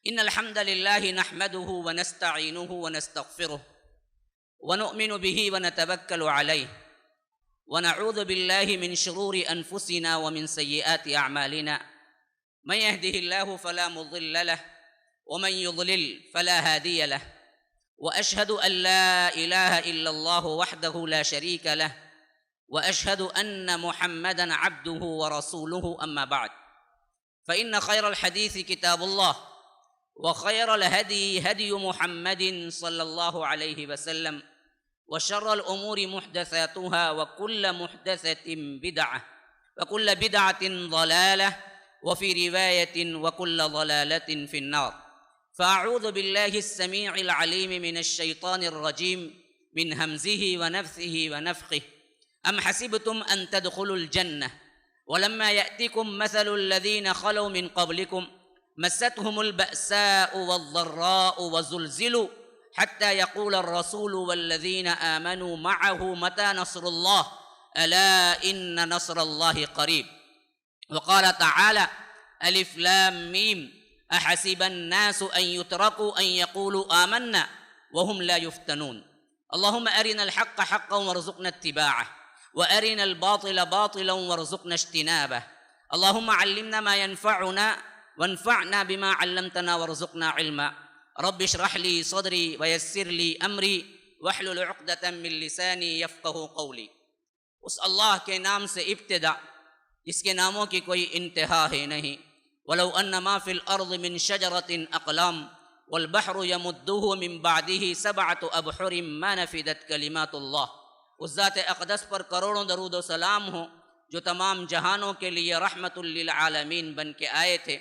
إن الحمد لله نحمده ونستعينه ونستغفره ونؤمن به ونتوكل عليه ونعوذ بالله من شرور أنفسنا ومن سيئات أعمالنا من يهده الله فلا مضل له ومن يضلل فلا هادي له وأشهد أن لا إله إلا الله وحده لا شريك له وأشهد أن محمدًا عبده ورسوله أما بعد فإن خير الحديث كتاب الله وخير الهدي هدي محمد صلى الله عليه وسلم وشر الأمور محدثاتها وكل محدثة بدعة وكل بدعة ضلالة وفي رواية وكل ضلالة في النار فأعوذ بالله السميع العليم من الشيطان الرجيم من همزه ونفثه ونفخه أم حسبتم أن تدخلوا الجنة ولما يأتكم مثل الذين خلوا من قبلكم مستهم البأساء والضراء وزلزلوا حتى يقول الرسول والذين آمنوا معه متى نصر الله ألا إن نصر الله قريب وقال تعالى ألف لام ميم أحسب الناس أن يتركوا أن يقولوا آمنا وهم لا يفتنون اللهم أرنا الحق حقا وارزقنا اتباعه وأرنا الباطل باطلا وارزقنا اجتنابه اللهم علمنا ما ينفعنا وانفعنا بما علمتنا وارزقنا علما رب اشرح لي صدري ويسر لي أمري واحلل عقدة من لساني يفقه قولي اس اللہ کے نام سے ابتدا جس کے ناموں کی کوئی انتہا ہے نہیں ولو ان ما فی الارض من شجرة اقلام والبحر يمده من بعده سبعة ابحر ما نفدت کلمات اللہ اس ذات اقدس پر کروڑوں درود و سلام ہوں جو تمام جہانوں کے لیے رحمت للعالمین بن کے آئے تھے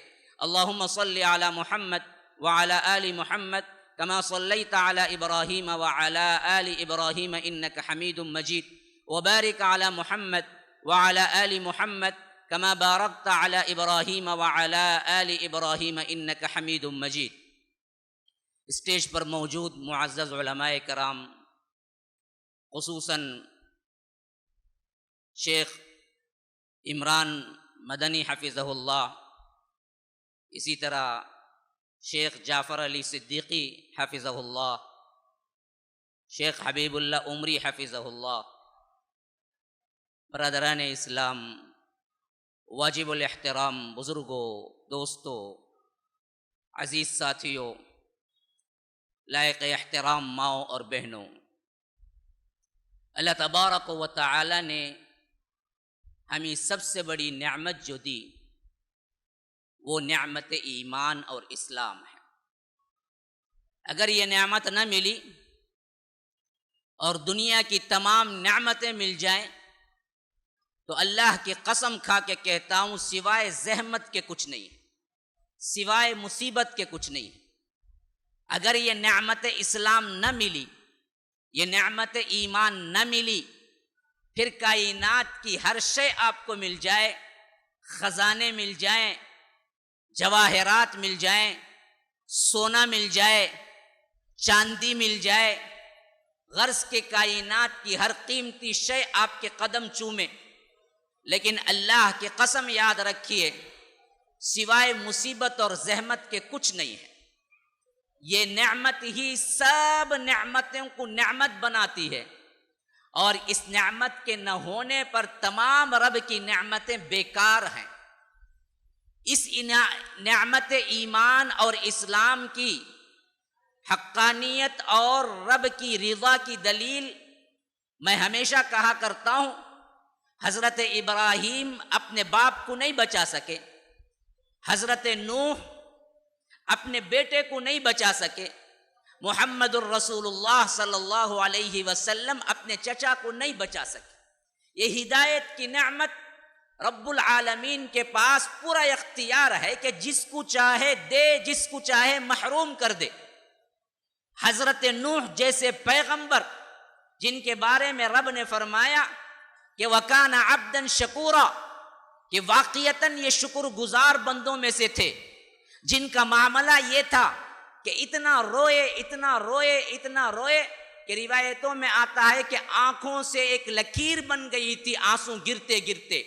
اللہم صل علی محمد وعلی آل محمد كما صلیت علی ابراہیم وعلی آل ابراہیم انک حمید مجید وبارک علی محمد وعلی آل محمد كما بارکت علی ابراہیم وعلی آل ابراہیم انک حمید مجید۔ اسٹیج پر موجود معزز علماء کرام، خصوصاً شیخ عمران مدنی حفظہ اللہ، اسی طرح شیخ جعفر علی صدیقی حفظہ اللہ، شیخ حبیب اللہ عمری حفظہ اللہ، برادران اسلام، واجب الاحترام بزرگوں، دوستوں، عزیز ساتھیوں، لائق احترام ماؤں اور بہنوں، اللہ تبارک و تعالی نے ہمیں سب سے بڑی نعمت جو دی وہ نعمت ایمان اور اسلام ہے۔ اگر یہ نعمت نہ ملی اور دنیا کی تمام نعمتیں مل جائیں تو اللہ کی قسم کھا کے کہتا ہوں سوائے زحمت کے کچھ نہیں، سوائے مصیبت کے کچھ نہیں۔ اگر یہ نعمت اسلام نہ ملی، یہ نعمت ایمان نہ ملی، پھر کائنات کی ہر شے آپ کو مل جائے، خزانے مل جائیں، جواہرات مل جائیں، سونا مل جائے، چاندی مل جائے، غرض کے کائنات کی ہر قیمتی شے آپ کے قدم چومے، لیکن اللہ کی قسم یاد رکھیے سوائے مصیبت اور زحمت کے کچھ نہیں ہے۔ یہ نعمت ہی سب نعمتوں کو نعمت بناتی ہے، اور اس نعمت کے نہ ہونے پر تمام رب کی نعمتیں بیکار ہیں۔ اس نعمت ایمان اور اسلام کی حقانیت اور رب کی رضا کی دلیل میں ہمیشہ کہا کرتا ہوں، حضرت ابراہیم اپنے باپ کو نہیں بچا سکے، حضرت نوح اپنے بیٹے کو نہیں بچا سکے، محمد الرسول اللہ صلی اللہ علیہ وسلم اپنے چچا کو نہیں بچا سکے۔ یہ ہدایت کی نعمت رب العالمین کے پاس پورا اختیار ہے کہ جس کو چاہے دے، جس کو چاہے محروم کر دے۔ حضرت نوح جیسے پیغمبر جن کے بارے میں رب نے فرمایا کہ وَكَانَ عَبْدًا شَكُورًا، کہ واقعتاً یہ شکر گزار بندوں میں سے تھے، جن کا معاملہ یہ تھا کہ اتنا روئے اتنا روئے اتنا روئے کہ روایتوں میں آتا ہے کہ آنکھوں سے ایک لکیر بن گئی تھی آنسو گرتے گرتے،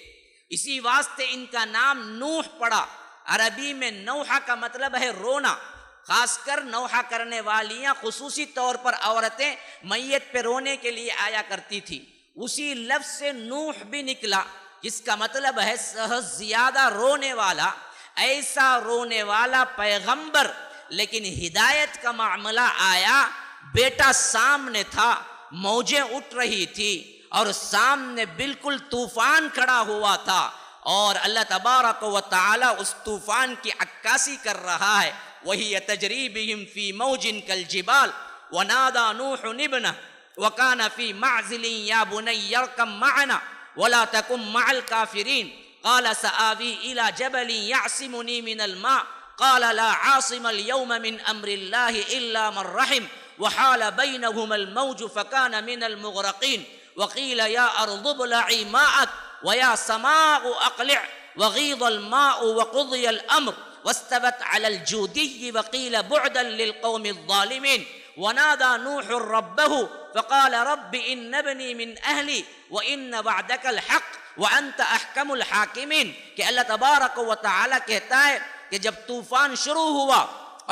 اسی واسطے ان کا نام نوح پڑا۔ عربی میں نوحہ کا مطلب ہے رونا، خاص کر نوحہ کرنے والیاں خصوصی طور پر عورتیں میت پہ رونے کے لیے آیا کرتی تھی. اسی لفظ سے نوح بھی نکلا جس کا مطلب ہے زیادہ رونے والا. ایسا رونے والا پیغمبر. لیکن ہدایت کا معاملہ آیا، بیٹا سامنے تھا، موجیں اٹھ رہی تھی اور سامنے بالکل طوفان کھڑا ہوا تھا اور اللہ تبارک و تعالی اس طوفان کی عکاسی کر رہا ہے. وہی تجری بہم فی موج کالجبال ونادى نوح ابنه وكان في معزل يا بني اركب معنا ولا تكن مع الكافرين قال سآوي إلى جبل يعصمني من الماء قال لا عاصم اليوم من أمر الله إلا من رحم وحال بينهما الموج فكان من المغرقين وقيل يا أرض ابلعي ماءك ويا سماء أقلع وغيض الماء وقضي الأمر واستوت على الجودي وقيل بعدا للقوم الظالمين ونادى نوح ربه فقال رب إن ابني من أهلي وإن وعدك الحق وأنت أحكم الحاكمين. کہ اللہ تبارک و تعالی کہتا ہے کہ جب طوفان شروع ہوا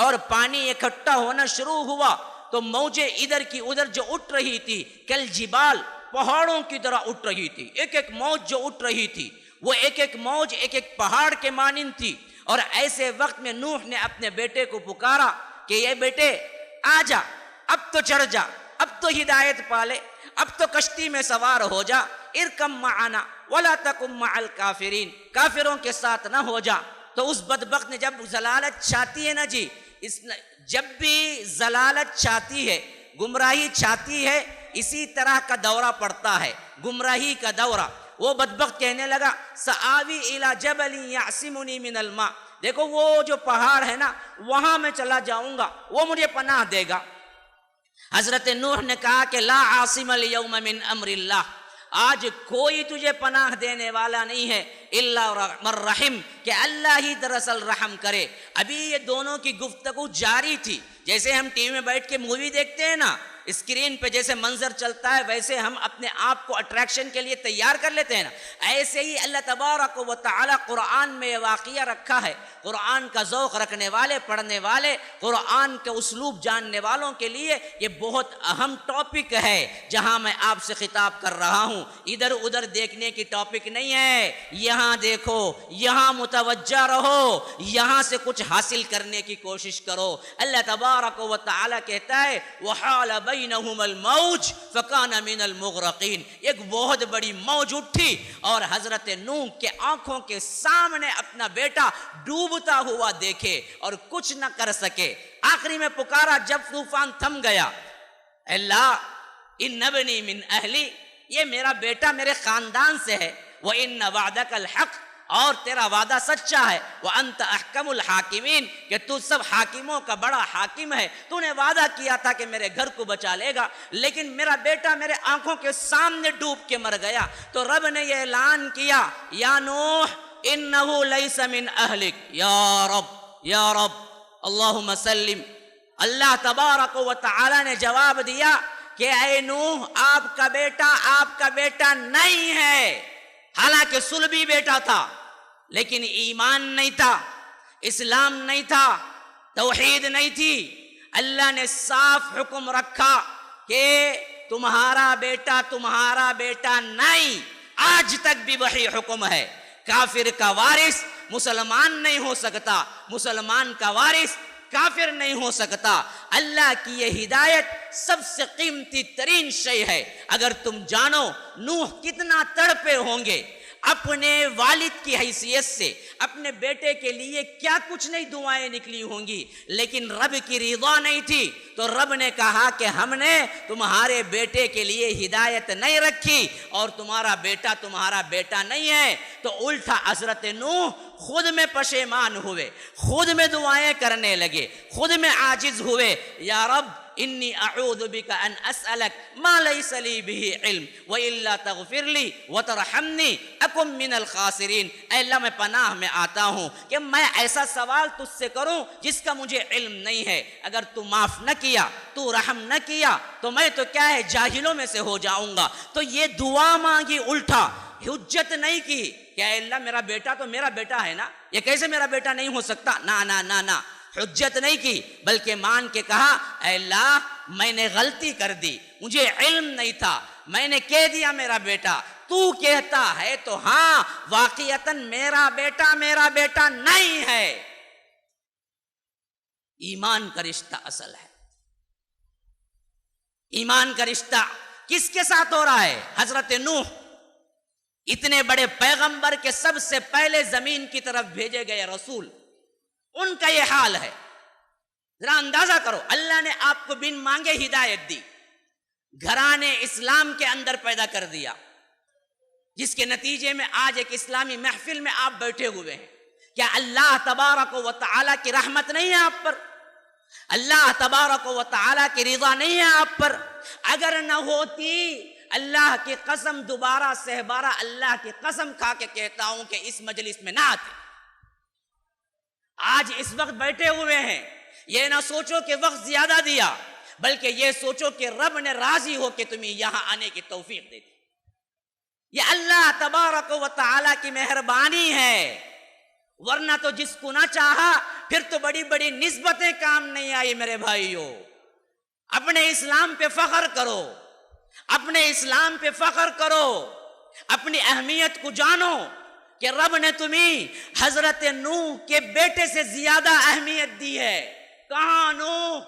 اور پانی اکٹھا ہونا شروع ہوا تو موجیں ادھر کی ادھر جو اٹھ رہی تھی کل جبال، پہاڑوں کی طرح اٹھ رہی تھی. ایک ایک موج جو اٹھ رہی تھی وہ ایک ایک موج ایک ایک پہاڑ کے مانند تھی. اور ایسے وقت میں نوح نے اپنے بیٹے کو پکارا کہ یہ بیٹے آ جا، اب تو چڑھ جا، اب تو ہدایت پالے، اب تو کشتی میں سوار ہو جا. ارکم معنا ولا تکن مع الکافرین، کافروں کے ساتھ نہ ہو جا. تو اس بدبخت نے جب ضلالت چھاتی ہے نا جی، جب بھی ضلالت چھاتی ہے، گمراہی چھاتی ہے، اسی طرح کا دورہ پڑتا ہے، گمراہی کا دورہ. وہ بدبخت کہنے لگا سآوی الی جبل یعصمنی من الماء، دیکھو وہ جو پہاڑ ہے نا وہاں میں چلا جاؤں گا، وہ مجھے پناہ دے گا. حضرت نوح نے کہا کہ لا عاصم اليوم من امر اللہ، آج کوئی تجھے پناہ دینے والا نہیں ہے الا من رحم، کہ اللہ ہی دراصل رحم کرے. ابھی یہ دونوں کی گفتگو جاری تھی. جیسے ہم ٹی وی میں بیٹھ کے مووی دیکھتے ہیں نا، اسکرین پہ جیسے منظر چلتا ہے ویسے ہم اپنے آپ کو اٹریکشن کے لیے تیار کر لیتے ہیں نا، ایسے ہی اللہ تبارک و تعالی قرآن میں یہ واقعہ رکھا ہے. قرآن کا ذوق رکھنے والے، پڑھنے والے، قرآن کے اسلوب جاننے والوں کے لیے یہ بہت اہم ٹاپک ہے جہاں میں آپ سے خطاب کر رہا ہوں. ادھر ادھر دیکھنے کی ٹاپک نہیں ہے، یہاں دیکھو، یہاں متوجہ رہو، یہاں سے کچھ حاصل کرنے کی کوشش کرو. اللہ تبارک و تعالی کہتا ہے وحال بینہم الموج فکان من المغرقین، ایک بہت بڑی موج اٹھی اور حضرت نوح کے آنکھوں کے سامنے اپنا بیٹا ڈوبتا ہوا دیکھے اور کچھ نہ کر سکے. آخری میں پکارا جب طوفان تھم گیا، اللہ ان ابنی من اہلی، یہ میرا بیٹا میرے خاندان سے ہے، وَإِنَّ وَعْدَكَ الْحَقِّ، اور تیرا وعدہ سچا ہے، وَأَنْتَ أَحْكَمُ الْحَاكِمِينَ، کہ تو سب حاکموں کا بڑا حاکم ہے. تو نے وعدہ کیا تھا کہ میرے گھر کو بچا لے گا، لیکن میرا بیٹا میرے آنکھوں کے سامنے ڈوب کے مر گیا. تو رب نے یہ اعلان کیا یا نوح انہو لیس من اہلک، یا رب اللہم سلم. اللہ تبارک و تعالی نے جواب دیا کہ اے نوح آپ کا بیٹا نہیں ہے. حالانکہ صلبی بیٹا تھا لیکن ایمان نہیں تھا، اسلام نہیں تھا، توحید نہیں تھی. اللہ نے صاف حکم رکھا کہ تمہارا بیٹا نہیں. آج تک بھی وہی حکم ہے. کافر کا وارث مسلمان نہیں ہو سکتا، مسلمان کا وارث کافر نہیں ہو سکتا. اللہ کی یہ ہدایت سب سے قیمتی ترین شے ہے. اگر تم جانو نوح کتنا تڑپے ہوں گے اپنے والد کی حیثیت سے، اپنے بیٹے کے لیے کیا کچھ نہیں دعائیں نکلی ہوں گی، لیکن رب کی رضا نہیں تھی تو رب نے کہا کہ ہم نے تمہارے بیٹے کے لیے ہدایت نہیں رکھی اور تمہارا بیٹا نہیں ہے. تو الٹا حضرت نوح خود میں پشیمان ہوئے، خود میں دعائیں کرنے لگے، خود میں عاجز ہوئے. یا رب انی اعوذ بک ان اسألک ما لیس لی به علم وإلا تغفر لی وترحمنی اکن من الخاسرین. اے اللہ میں پناہ میں آتا ہوں کہ میں ایسا سوال تجھ سے کروں جس کا مجھے علم نہیں ہے. اگر تو معاف نہ کیا، تو رحم نہ کیا تو میں تو کیا ہے جاہلوں میں سے ہو جاؤں گا. تو یہ دعا مانگی الٹا، حجت نہیں کی کہ اے اللہ میرا بیٹا تو میرا بیٹا ہے نا، یہ کیسے میرا بیٹا نہیں ہو سکتا. نا نا نا نا، حجت نہیں کی بلکہ مان کے کہا اے اللہ میں نے غلطی کر دی، مجھے علم نہیں تھا، میں نے کہہ دیا میرا بیٹا، تو کہتا ہے تو ہاں واقعتاً میرا بیٹا نہیں ہے۔ ایمان کا رشتہ اصل ہے۔ ایمان کا رشتہ کس کے ساتھ ہو رہا ہے؟ حضرت نوح اتنے بڑے پیغمبر کے سب سے پہلے زمین کی طرف بھیجے گئے رسول، ان کا یہ حال ہے۔ ذرا اندازہ کرو، اللہ نے آپ کو بن مانگے ہدایت دی، گھرانے اسلام کے اندر پیدا کر دیا، جس کے نتیجے میں آج ایک اسلامی محفل میں آپ بیٹھے ہوئے ہیں۔ کیا اللہ تبارک و تعالیٰ کی رحمت نہیں ہے آپ پر؟ اللہ تبارک و تعالیٰ کی رضا نہیں ہے آپ پر؟ اگر نہ ہوتی، اللہ کی قسم، دوبارہ سہبارہ اللہ کی قسم کھا کے کہتا ہوں کہ اس مجلس میں نہ آتے۔ آج اس وقت بیٹھے ہوئے ہیں، یہ نہ سوچو کہ وقت زیادہ دیا، بلکہ یہ سوچو کہ رب نے راضی ہو کہ تمہیں یہاں آنے کی توفیق دے دی۔ یہ اللہ تبارک و تعالیٰ کی مہربانی ہے، ورنہ تو جس کو نہ چاہا پھر تو بڑی بڑی نسبتیں کام نہیں آئی۔ میرے بھائیو، اپنے اسلام پہ فخر کرو، اپنے اسلام پہ فخر کرو، اپنی اہمیت کو جانو کہ رب نے تمہیں حضرت نوح کے بیٹے سے زیادہ اہمیت دی ہے۔ کہاں نوح،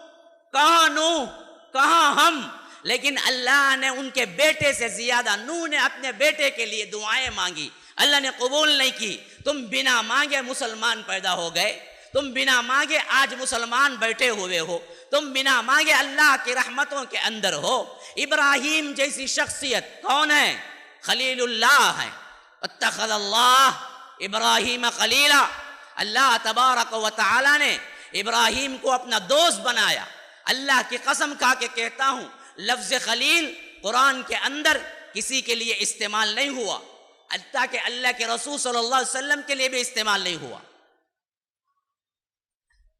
کہاں نوح، کہاں ہم؟ لیکن اللہ نے ان کے بیٹے سے زیادہ، نوح نے اپنے بیٹے کے لیے دعائیں مانگی، اللہ نے قبول نہیں کی۔ تم بنا مانگے مسلمان پیدا ہو گئے، تم بنا مانگے آج مسلمان بیٹھے ہوئے ہو، تم بنا مانگے اللہ کی رحمتوں کے اندر ہو۔ ابراہیم جیسی شخصیت کون ہے؟ خلیل اللہ ہے۔ اتخذ اللہ ابراہیم خلیلا، اللہ تبارک و تعالی نے ابراہیم کو اپنا دوست بنایا۔ اللہ کی قسم کھا کے کہتا ہوں، لفظ خلیل قرآن کے اندر کسی کے لیے استعمال نہیں ہوا، حتیٰ کہ اللہ کے رسول صلی اللہ علیہ وسلم کے لیے بھی استعمال نہیں ہوا۔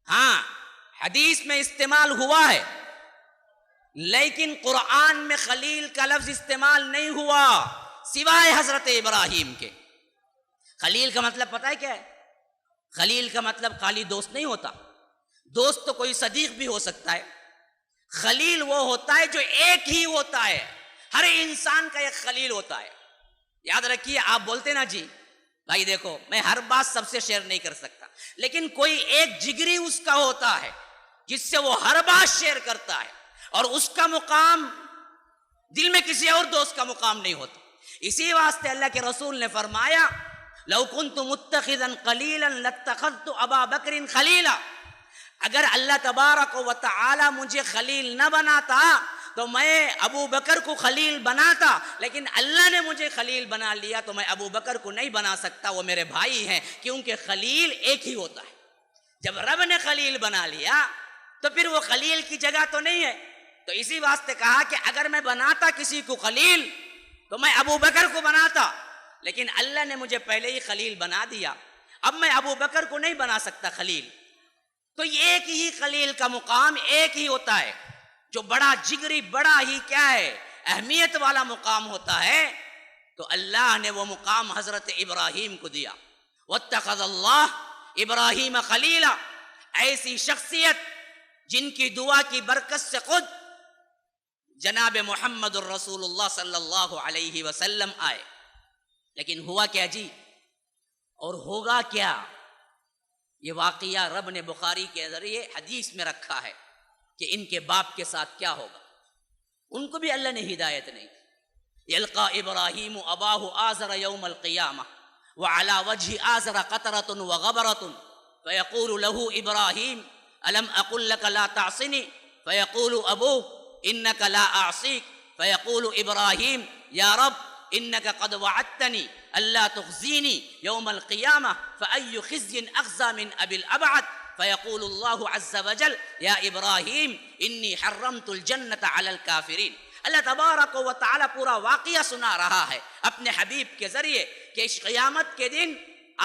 ہاں حدیث میں استعمال ہوا ہے، لیکن قرآن میں خلیل کا لفظ استعمال نہیں ہوا سوائے حضرت ابراہیم کے۔ خلیل کا مطلب پتہ ہے کیا ہے؟ خلیل کا مطلب خالی دوست نہیں ہوتا، دوست تو کوئی صدیق بھی ہو سکتا ہے۔ خلیل وہ ہوتا ہے جو ایک ہی ہوتا ہے، ہر انسان کا ایک خلیل ہوتا ہے۔ یاد رکھیے، آپ بولتے نا جی بھائی دیکھو میں ہر بات سب سے شیئر نہیں کر سکتا، لیکن کوئی ایک جگری اس کا ہوتا ہے جس سے وہ ہر بات شیئر کرتا ہے، اور اس کا مقام دل میں کسی اور دوست کا مقام نہیں ہوتا۔ اسی واسطے اللہ کے رسول نے فرمایا لو کنت متخذا خلیلا لاتخذت ابا بکر خلیلا، اگر اللہ تبارک و تعالی مجھے خلیل نہ بناتا تو میں ابو بکر کو خلیل بناتا، لیکن اللہ نے مجھے خلیل بنا لیا تو میں ابو بکر کو نہیں بنا سکتا، وہ میرے بھائی ہیں، کیونکہ خلیل ایک ہی ہوتا ہے۔ جب رب نے خلیل بنا لیا تو پھر وہ خلیل کی جگہ تو نہیں ہے، تو اسی واسطے کہا کہ اگر میں بناتا کسی کو خلیل تو میں ابو بکر کو بناتا، لیکن اللہ نے مجھے پہلے ہی خلیل بنا دیا، اب میں ابو بکر کو نہیں بنا سکتا خلیل۔ تو ایک ہی خلیل کا مقام ایک ہی ہوتا ہے، جو بڑا جگری، بڑا ہی کیا ہے، اہمیت والا مقام ہوتا ہے، تو اللہ نے وہ مقام حضرت ابراہیم کو دیا۔ واتخذ اللہ ابراہیم خلیلا، ایسی شخصیت جن کی دعا کی برکت سے خود جناب محمد الرسول اللہ صلی اللہ علیہ وسلم آئے۔ لیکن ہوا کیا جی، اور ہوگا کیا؟ یہ واقعہ رب نے بخاری کے ذریعے حدیث میں رکھا ہے کہ ان کے باپ کے ساتھ کیا ہوگا۔ ان کو بھی اللہ نے ہدایت نہیں دی۔ یلقا ابراہیم اباہ آزر یوم القیامہ وعلی وجہ آزر قطرۃ وغبرۃ فیقول له ابراہیم الم اقل لک لا تعصنی فیقول ابوہ انک لا اعصیک فیقول ابراہیم یا رب انک قد وعدتنی الا تخزینی یوم القیامہ فأی خزی اخزی من ابی الابعد فیقول اللہ عز وجل یا ابراہیم انی حرمت الجنت علی الکافرین۔ اللہ تبارک و تعالی پورا واقعہ سنا رہا ہے اپنے حبیب کے ذریعے کہ اس قیامت کے دن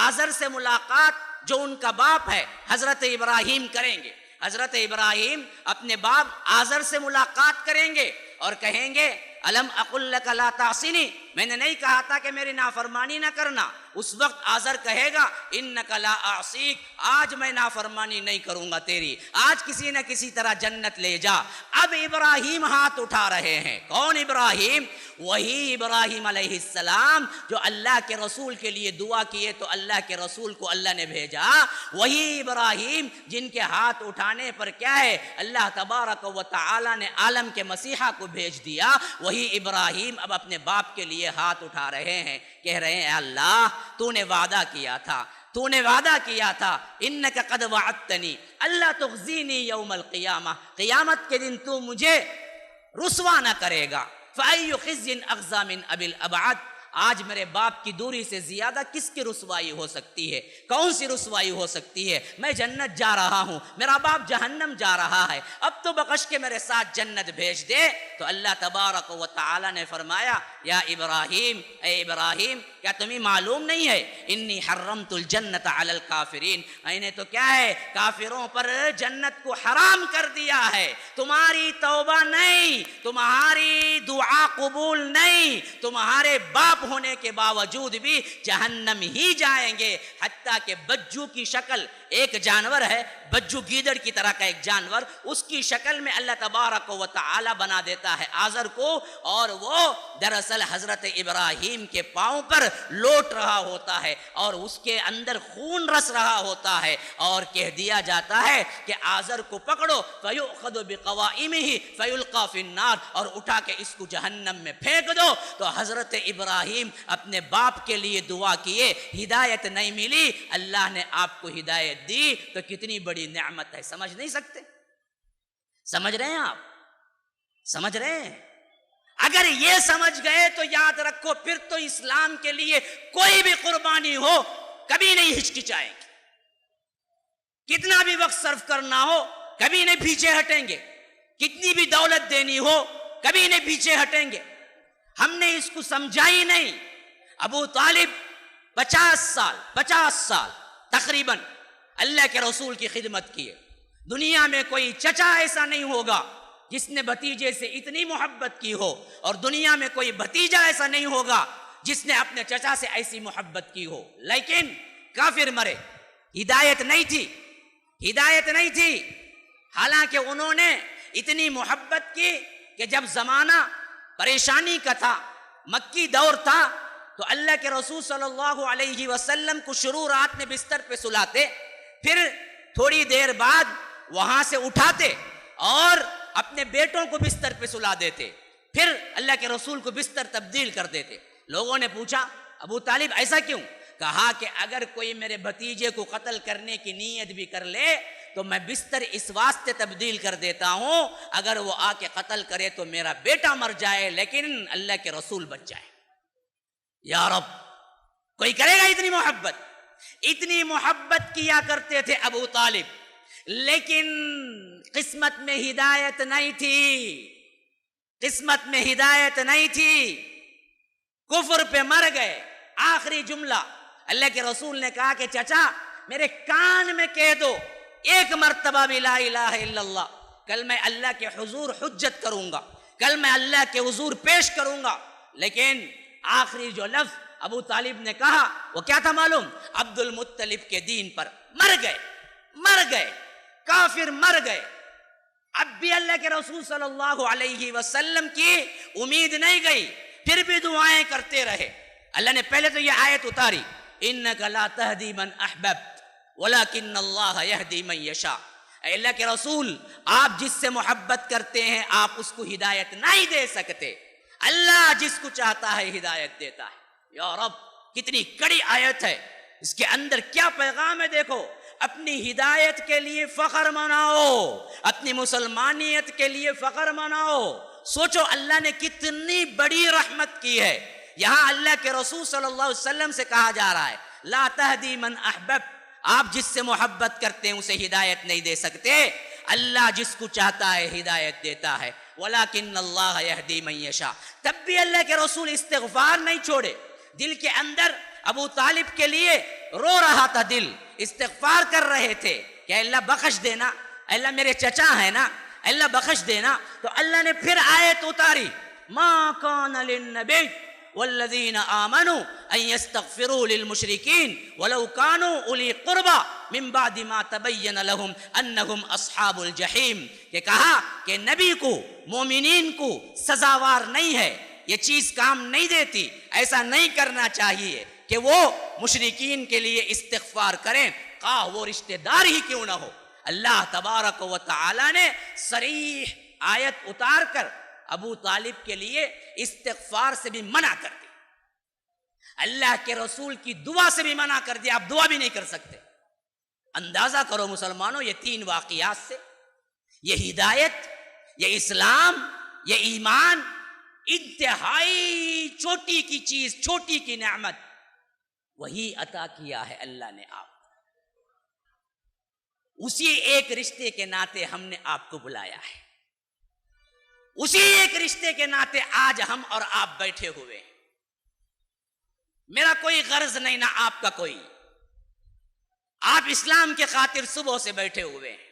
آزر سے ملاقات جو ان کا باپ ہے حضرت ابراہیم کریں گے۔ حضرت ابراہیم اپنے باپ آزر سے ملاقات کریں گے اور کہیں گے الم اقل لک لا تعصنی، میں نے نہیں کہا تھا کہ میری نافرمانی نہ کرنا. اس وقت آزر کہے گا انک لا اعصیک، آج میں نافرمانی نہیں کروں گا تیری، آج کسی نہ کسی طرح جنت لے جا. اب ابراہیم ہاتھ اٹھا رہے ہیں. کون ابراہیم؟ وہی ابراہیم علیہ السلام جو اللہ کے رسول کے لیے دعا کیے تو اللہ کے رسول کو اللہ نے بھیجا. وہی ابراہیم جن کے ہاتھ اٹھانے پر کیا ہے اللہ تبارک و تعالی نے عالم کے مسیحا کو بھیج دیا. وہی ابراہیم اب اپنے باپ کے لیے ہاتھ اٹھا رہے ہیں، کہہ رہے ہیں اللہ تو نے وعدہ کیا تھا، تو نے وعدہ کیا تھا انک قد وعدتنی اللہ تخزینی یوم القیامہ، قیامت کے دن تو مجھے رسوا نہ کرے گا. فأی خزی اخزی من ابی الابعاد، آج میرے باپ کی دوری سے زیادہ کس کی رسوائی ہو سکتی ہے؟ کون سی رسوائی ہو سکتی ہے؟ میں جنت جا رہا ہوں، میرا باپ جہنم جا رہا ہے، اب تو بخش کے میرے ساتھ جنت بھیج دے. تو اللہ تبارک و تعالی نے فرمایا یا ابراہیم، اے ابراہیم کیا تمہیں معلوم نہیں ہے انی حرمت الجنت علی الکافرین، میں نے تو کیا ہے کافروں پر جنت کو حرام کر دیا ہے. تمہاری توبہ نہیں، تمہاری دعا قبول نہیں، تمہارے باپ ہونے کے باوجود بھی جہنم ہی جائیں گے. حتیٰ کہ بجو کی شکل، ایک جانور ہے بجو گیدڑ کی طرح کا ایک جانور، اس کی شکل میں اللہ تبارک و تعالی بنا دیتا ہے آزر کو، اور وہ دراصل حضرت ابراہیم کے پاؤں پر لوٹ رہا ہوتا ہے اور اس کے اندر خون رس رہا ہوتا ہے، اور کہہ دیا جاتا ہے کہ آزر کو پکڑو فیؤخذ بقوائمہ فیلقی فی النار، اور اٹھا کے اس کو جہنم میں پھینک دو. تو حضرت ابراہیم اپنے باپ کے لیے دعا کیے، ہدایت نہیں ملی، اللہ نے آپ کو ہدایت دی، تو کتنی بڑی نعمت ہے. سمجھ نہیں سکتے؟ سمجھ رہے ہیں آپ؟ سمجھ رہے ہیں؟ اگر یہ سمجھ گئے تو یاد رکھو پھر تو اسلام کے لیے کوئی بھی قربانی ہو کبھی نہیں ہچکچائیں گے، کتنا بھی وقت صرف کرنا ہو کبھی نہیں پیچھے ہٹیں گے، کتنی بھی دولت دینی ہو کبھی نہیں پیچھے ہٹیں گے. ہم نے اس کو سمجھا ہی نہیں. ابو طالب 50 سال تقریباً اللہ کے رسول کی خدمت کیے. دنیا میں کوئی چچا ایسا نہیں ہوگا جس نے بھتیجے سے اتنی محبت کی ہو، اور دنیا میں کوئی بھتیجا ایسا نہیں ہوگا جس نے اپنے چچا سے ایسی محبت کی ہو. لیکن کافر مرے، ہدایت نہیں تھی، ہدایت نہیں تھی. حالانکہ انہوں نے اتنی محبت کی کہ جب زمانہ پریشانی کا تھا، مکی دور تھا، تو اللہ کے رسول صلی اللہ علیہ وسلم کو شروع رات میں بستر پہ سلاتے، پھر تھوڑی دیر بعد وہاں سے اٹھاتے اور اپنے بیٹوں کو بستر پہ سلا دیتے، پھر اللہ کے رسول کو بستر تبدیل کر دیتے. لوگوں نے پوچھا ابو طالب ایسا کیوں؟ کہا کہ اگر کوئی میرے بھتیجے کو قتل کرنے کی نیت بھی کر لے تو میں بستر اس واسطے تبدیل کر دیتا ہوں اگر وہ آ کے قتل کرے تو میرا بیٹا مر جائے لیکن اللہ کے رسول بچ جائے. یا رب، کوئی کرے گا اتنی محبت؟ اتنی محبت کیا کرتے تھے ابو طالب، لیکن قسمت میں ہدایت نہیں تھی، قسمت میں ہدایت نہیں تھی، کفر پہ مر گئے. آخری جملہ اللہ کے رسول نے کہا کہ چچا میرے کان میں کہہ دو ایک مرتبہ بھی لا الہ الا اللہ، کل میں اللہ کے حضور حجت کروں گا، کل میں اللہ کے حضور پیش کروں گا. لیکن آخری جو لفظ ابو طالب نے کہا وہ کیا تھا معلوم؟ عبد المطلب کے دین پر مر گئے، مر گئے، کافر مر گئے. اب بھی اللہ کے رسول صلی اللہ علیہ وسلم کی امید نہیں گئی، پھر بھی دعائیں کرتے رہے. اللہ نے پہلے تو یہ آیت اتاری انک لا تہدی من احببت ولکن اللہ یہدی من یشاء. اے اللہ کے رسول، آپ جس سے محبت کرتے ہیں آپ اس کو ہدایت نہیں دے سکتے، اللہ جس کو چاہتا ہے ہدایت دیتا ہے. یا رب، کتنی کڑی آیت ہے، اس کے اندر کیا پیغام ہے. دیکھو، اپنی ہدایت کے لیے فخر مناؤ، اپنی مسلمانیت کے لیے فخر مناؤ. سوچو اللہ نے کتنی بڑی رحمت کی ہے. یہاں اللہ کے رسول صلی اللہ علیہ وسلم سے کہا جا رہا ہے لا تہدی من احبب، آپ جس سے محبت کرتے ہیں اسے ہدایت نہیں دے سکتے، اللہ جس کو چاہتا ہے ہدایت دیتا ہے. ولیکن اللہ یہدی من یشاء. تب بھی اللہ کے رسول استغفار نہیں چھوڑے. دل کے اندر ابو طالب کے لیے رو رہا تھا، دل استغفار کر رہے تھے کہ اللہ بخش دینا، اللہ میرے چچا ہے نا، اللہ بخش دینا. تو اللہ نے پھر آیت اتاری ما کان للنبی والذین آمنوا ان یستغفروا للمشرکین ولو کانوا اولی قربی من بعد ما تبین لهم انہم اصحاب الجحیم، کہ کہا کہ نبی کو، مومنین کو سزاوار نہیں ہے، یہ چیز کام نہیں دیتی، ایسا نہیں کرنا چاہیے کہ وہ مشرکین کے لیے استغفار کریں، خواہ وہ رشتہ دار ہی کیوں نہ ہو۔ اللہ تبارک و تعالی نے صریح آیت اتار کر ابو طالب کے لیے استغفار سے بھی منع کر دی، اللہ کے رسول کی دعا سے بھی منع کر دیا، آپ دعا بھی نہیں کر سکتے۔ اندازہ کرو مسلمانوں، یہ 3 واقعات سے یہ ہدایت، یہ اسلام، یہ ایمان، انتہائی چھوٹی کی چیز، چھوٹی کی نعمت، وہی عطا کیا ہے اللہ نے آپ کو۔ اسی ایک رشتے کے ناطے ہم نے آپ کو بلایا ہے، اسی ایک رشتے کے ناطے آج ہم اور آپ بیٹھے ہوئے ہیں۔ میرا کوئی غرض نہیں، نہ آپ کا کوئی، آپ اسلام کے خاطر صبح سے بیٹھے ہوئے ہیں،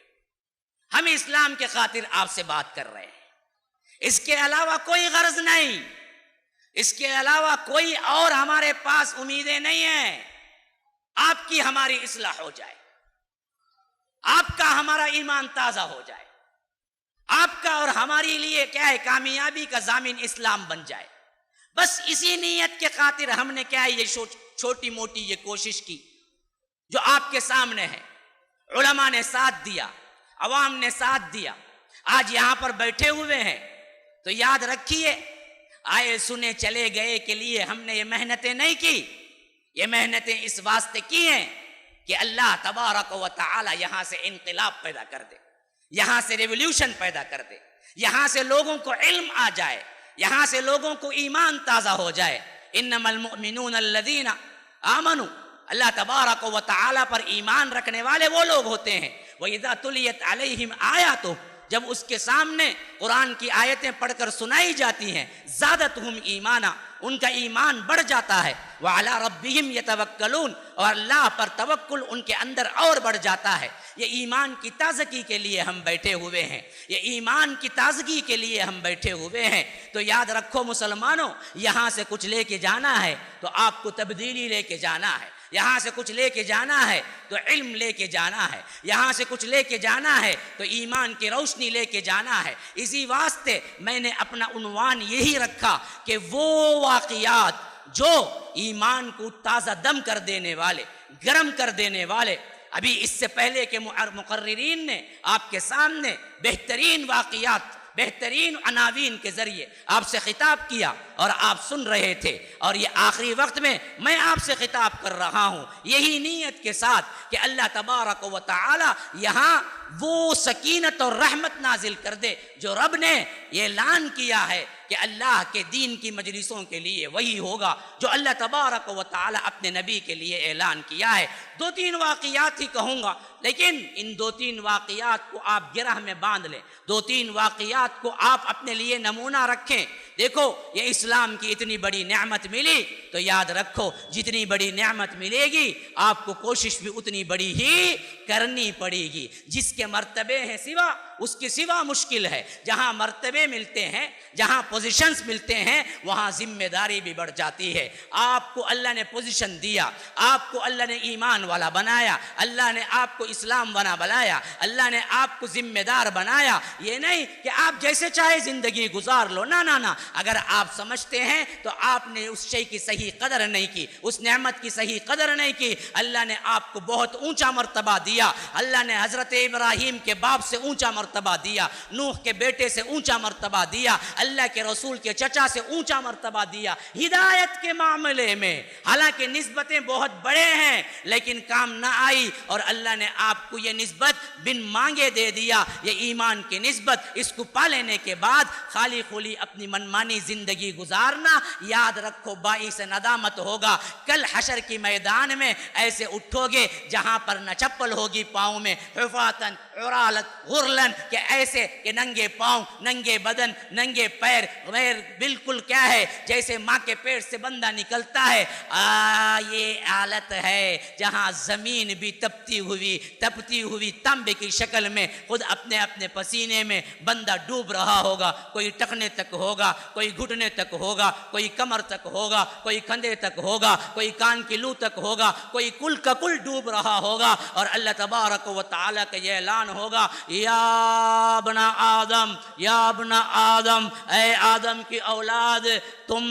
ہم اسلام کے خاطر آپ سے بات کر رہے ہیں، اس کے علاوہ کوئی غرض نہیں، اس کے علاوہ کوئی اور ہمارے پاس امیدیں نہیں ہیں۔ آپ کی ہماری اصلاح ہو جائے، آپ کا ہمارا ایمان تازہ ہو جائے، آپ کا اور ہماری لیے کیا ہے کامیابی کا ضامن اسلام بن جائے، بس اسی نیت کے خاطر ہم نے کیا ہے یہ چھوٹی موٹی یہ کوشش کی جو آپ کے سامنے ہے۔ علماء نے ساتھ دیا، عوام نے ساتھ دیا، آج یہاں پر بیٹھے ہوئے ہیں، تو یاد رکھیے آئے سنے چلے گئے کے لیے ہم نے یہ محنتیں نہیں کی، یہ محنتیں اس واسطے کی ہیں کہ اللہ تبارک و تعالی یہاں سے انقلاب پیدا کر دے، یہاں سے ریولوشن پیدا کر دے، یہاں سے لوگوں کو علم آ جائے، یہاں سے لوگوں کو ایمان تازہ ہو جائے۔ انما المؤمنون الذین آمنوا، اللہ تبارک و تعالی پر ایمان رکھنے والے وہ لوگ ہوتے ہیں وَإِذَا تُلِيَتْ عَلَيْهِمْ آیاتُهُ، جب اس کے سامنے قرآن کی آیتیں پڑھ کر سنائی جاتی ہیں، زادتہم ایمانا، ان کا ایمان بڑھ جاتا ہے، وَعَلَىٰ رَبِّهِمْ يَتَوَكَّلُونَ، اور اللہ پر توکل ان کے اندر اور بڑھ جاتا ہے۔ یہ ایمان کی تازگی کے لیے ہم بیٹھے ہوئے ہیں، یہ ایمان کی تازگی کے لیے ہم بیٹھے ہوئے ہیں۔ تو یاد رکھو مسلمانوں، یہاں سے کچھ لے کے جانا ہے تو آپ کو تبدیلی لے کے جانا ہے، یہاں سے کچھ لے کے جانا ہے تو علم لے کے جانا ہے، یہاں سے کچھ لے کے جانا ہے تو ایمان کی روشنی لے کے جانا ہے۔ اسی واسطے میں نے اپنا عنوان یہی رکھا کہ وہ واقعات جو ایمان کو تازہ دم کر دینے والے، گرم کر دینے والے، ابھی اس سے پہلے کے مقررین نے آپ کے سامنے بہترین واقعات، بہترین عناوین کے ذریعے آپ سے خطاب کیا اور آپ سن رہے تھے، اور یہ آخری وقت میں میں آپ سے خطاب کر رہا ہوں یہی نیت کے ساتھ کہ اللہ تبارک و تعالی یہاں وہ سکینت اور رحمت نازل کر دے جو رب نے اعلان کیا ہے کہ اللہ کے دین کی مجلسوں کے لیے وہی ہوگا جو اللہ تبارک و تعالی اپنے نبی کے لیے اعلان کیا ہے۔ 2-3 واقعات ہی کہوں گا، لیکن ان 2-3 واقعات کو آپ گرہ میں باندھ لیں، 2-3 واقعات کو آپ اپنے لیے نمونہ رکھیں۔ دیکھو یہ اسلام کی اتنی بڑی نعمت ملی تو یاد رکھو جتنی بڑی نعمت ملے گی آپ کو کوشش بھی اتنی بڑی ہی کرنی پڑے گی۔ جس کے مرتبے ہیں سوا، اس کی سوا مشکل ہے۔ جہاں مرتبے ملتے ہیں، جہاں پوزیشنز ملتے ہیں، وہاں ذمہ داری بھی بڑھ جاتی ہے۔ آپ کو اللہ نے پوزیشن دیا، آپ کو اللہ نے ایمان والا بنایا، اللہ نے آپ کو اسلام بنا بنایا، اللہ نے آپ کو ذمہ دار بنایا۔ یہ نہیں کہ آپ جیسے چاہے زندگی گزار لو، نہ نہ نہ، اگر آپ سمجھتے ہیں تو آپ نے اس شے کی صحیح قدر نہیں کی، اس نعمت کی صحیح قدر نہیں کی۔ اللہ نے آپ کو بہت اونچا مرتبہ دیا، اللہ نے حضرت ابراہیم کے باپ سے اونچا مرتبہ دیا، نوح کے بیٹے سے اونچا مرتبہ دیا، اللہ کے رسول کے چچا سے اونچا مرتبہ دیا۔ ہدایت کے معاملے میں حالانکہ نسبتیں بہت بڑے ہیں لیکن کام نہ آئی، اور اللہ نے آپ کو یہ نسبت بن مانگے دے دیا۔ یہ ایمان کی نسبت، اس کو پا لینے کے بعد خالی خولی اپنی منمانی زندگی گزارنا یاد رکھو باعث ندامت ہوگا۔ کل حشر کی میدان میں ایسے اٹھو گے جہاں پر نہ چپل ہوگی پاؤں میں، حفاتن عرالت غرلن، کہ ایسے کہ ننگے پاؤں، ننگے بدن، ننگے پیر، غیر بالکل کیا ہے جیسے ماں کے پیٹ سے بندہ نکلتا ہے، یہ حالت ہے جہاں زمین بھی تپتی ہوئی تانبے کی شکل میں خود اپنے اپنے پسینے میں بندہ ڈوب رہا ہوگا. کوئی ٹخنے تک ہوگا، کوئی گھٹنے تک ہوگا، کوئی کمر تک ہوگا، کوئی کندھے تک ہوگا، کوئی کان کی لو تک ہوگا، کوئی کل کا کل ڈوب رہا ہوگا. اور اللہ تبارک و تعالیٰ کا یہ اعلان ہوگا، یا ابن آدم، یا ابن آدم، اے آدم کی اولاد، تم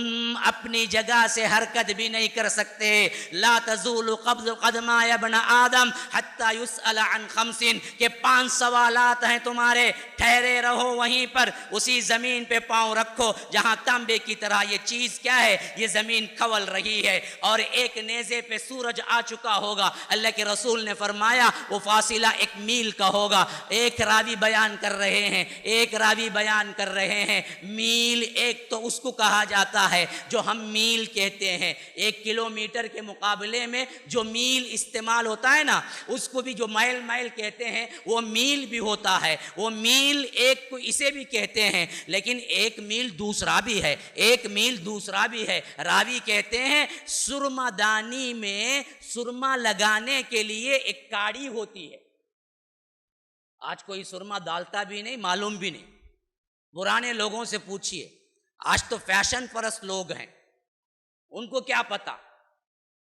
اپنی جگہ سے حرکت بھی نہیں کر سکتے. لا تزول قدم یا ابن آدم حتی یسأل عن خمس، کہ 5 سوالات ہیں تمہارے، ٹھہرے رہو وہیں پر، اسی زمین پہ پاؤں رکھو جہاں تانبے کی طرح یہ چیز کیا ہے، یہ زمین کھول رہی ہے اور ایک نیزے پہ سورج آ چکا ہوگا. اللہ کے رسول نے فرمایا وہ فاصلہ 1 میل کا ہوگا. ایک راوی بیان کر رہے ہیں میل ایک تو اس کو کہا جاتا ہے جو ہم میل کہتے ہیں. 1 کلومیٹر کے مقابلے میں جو میل استعمال ہوتا ہے نا، اس کو بھی جو مائل کہتے ہیں وہ میل بھی ہوتا ہے. وہ میل ایک کو اسے بھی کہتے ہیں، لیکن 1 میل دوسرا بھی ہے، 1 میل دوسرا بھی ہے. راوی کہتے ہیں سرما دانی میں سرما لگانے کے لیے ایک کاڑی ہوتی ہے. آج کوئی سرما ڈالتا بھی نہیں، معلوم بھی نہیں. پرانے لوگوں سے پوچھئے، آج تو فیشن پرست لوگ ہیں، ان کو کیا پتا،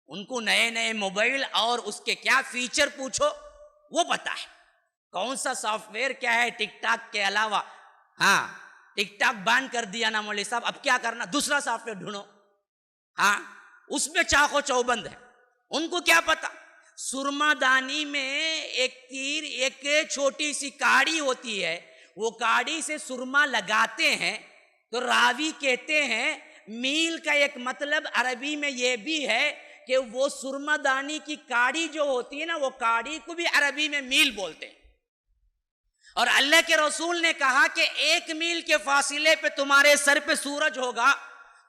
ان کو نئے موبائل اور اس کے کیا فیچر پوچھو وہ پتا ہے. کون سا سافٹ ویئر کیا ہے ٹک ٹاک کے علاوہ. ہاں ٹک ٹاک بین کر دیا نا مولوی صاحب، اب کیا کرنا، دوسرا سافٹ ویئر ڈھونڈو. ہاں اس میں چاق و چوبند ہے. ان کو کیا پتا. سرما دانی میں ایک تیر، ایک چھوٹی سی کاڑی ہوتی ہے، وہ کاڑی سے سرما لگاتے ہیں. تو راوی کہتے ہیں میل کا ایک مطلب عربی میں یہ بھی ہے کہ وہ سرما دانی کی کاڑی جو ہوتی ہے نا، وہ کاڑی کو بھی عربی میں میل بولتے ہیں. اور اللہ کے رسول نے کہا کہ 1 میل کے فاصلے پہ تمہارے سر پہ سورج ہوگا.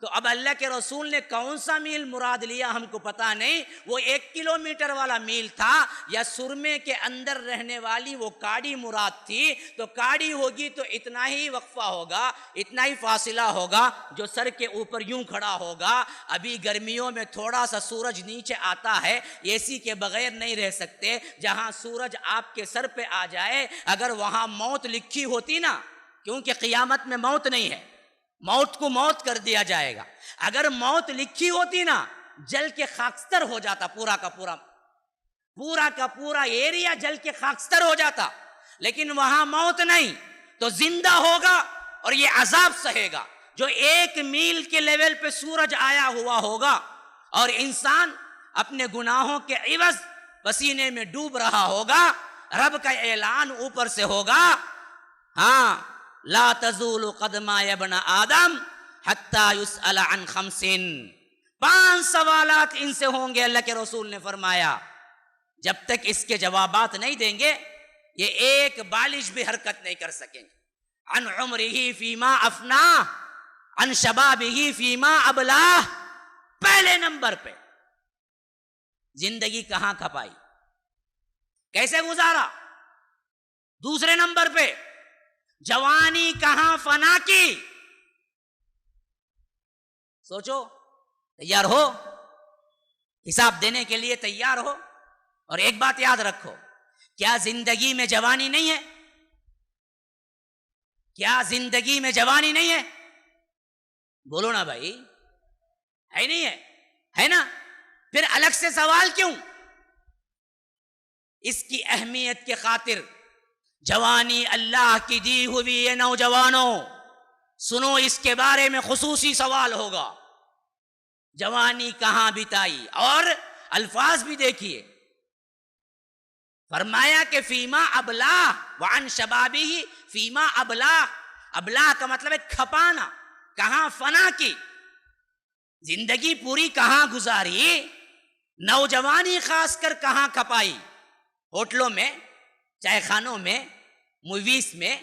تو اب اللہ کے رسول نے کون سا میل مراد لیا ہم کو پتا نہیں. وہ 1 کلومیٹر والا میل تھا یا سرمے کے اندر رہنے والی وہ کاڑی مراد تھی. تو کاڑی ہوگی تو اتنا ہی وقفہ ہوگا، اتنا ہی فاصلہ ہوگا جو سر کے اوپر یوں کھڑا ہوگا. ابھی گرمیوں میں تھوڑا سا سورج نیچے آتا ہے، اے سی کے بغیر نہیں رہ سکتے. جہاں سورج آپ کے سر پہ آ جائے، اگر وہاں موت لکھی ہوتی نا، کیونکہ قیامت میں موت نہیں ہے، موت کو موت کر دیا جائے گا. اگر موت لکھی ہوتی نا، جل کے خاکستر ہو جاتا، پورا کا پورا ایریا جل کے خاکستر ہو جاتا. لیکن وہاں موت نہیں، تو زندہ ہوگا اور یہ عذاب سہے گا. جو 1 میل کے لیول پہ سورج آیا ہوا ہوگا اور انسان اپنے گناہوں کے عوض پسینے میں ڈوب رہا ہوگا. رب کا اعلان اوپر سے ہوگا، ہاں لا تزول قدم یا ابن آدم حتی یسأل عن 5. 5 سوالات ان سے ہوں گے. اللہ کے رسول نے فرمایا جب تک اس کے جوابات نہیں دیں گے یہ ایک بالش بھی حرکت نہیں کر سکیں گے. عن عمرہ فیما افناہ، عن شبابہ فیما ابلاہ. پہلے نمبر پہ زندگی کہاں کھپائی، کیسے گزارا. دوسرے نمبر پہ جوانی کہاں فنا کی. سوچو، تیار ہو، حساب دینے کے لیے تیار ہو. اور ایک بات یاد رکھو، کیا زندگی میں جوانی نہیں ہے؟ کیا زندگی میں جوانی نہیں ہے؟ بولو نا بھائی، ہے نہیں ہے؟ ہے نا؟ پھر الگ سے سوال کیوں؟ اس کی اہمیت کے خاطر. جوانی اللہ کی دی ہوئی ہے. نوجوانوں سنو، اس کے بارے میں خصوصی سوال ہوگا. جوانی کہاں بتائی؟ اور الفاظ بھی دیکھیے، فرمایا کہ فیما ابلاہ وعن شبابہ فیما ابلاہ. ابلاہ کا مطلب ہے کھپانا. کہاں فنا کی، زندگی پوری کہاں گزاری، نوجوانی خاص کر کہاں کھپائی. ہوٹلوں میں، چائے خانوں میں، موویز میں،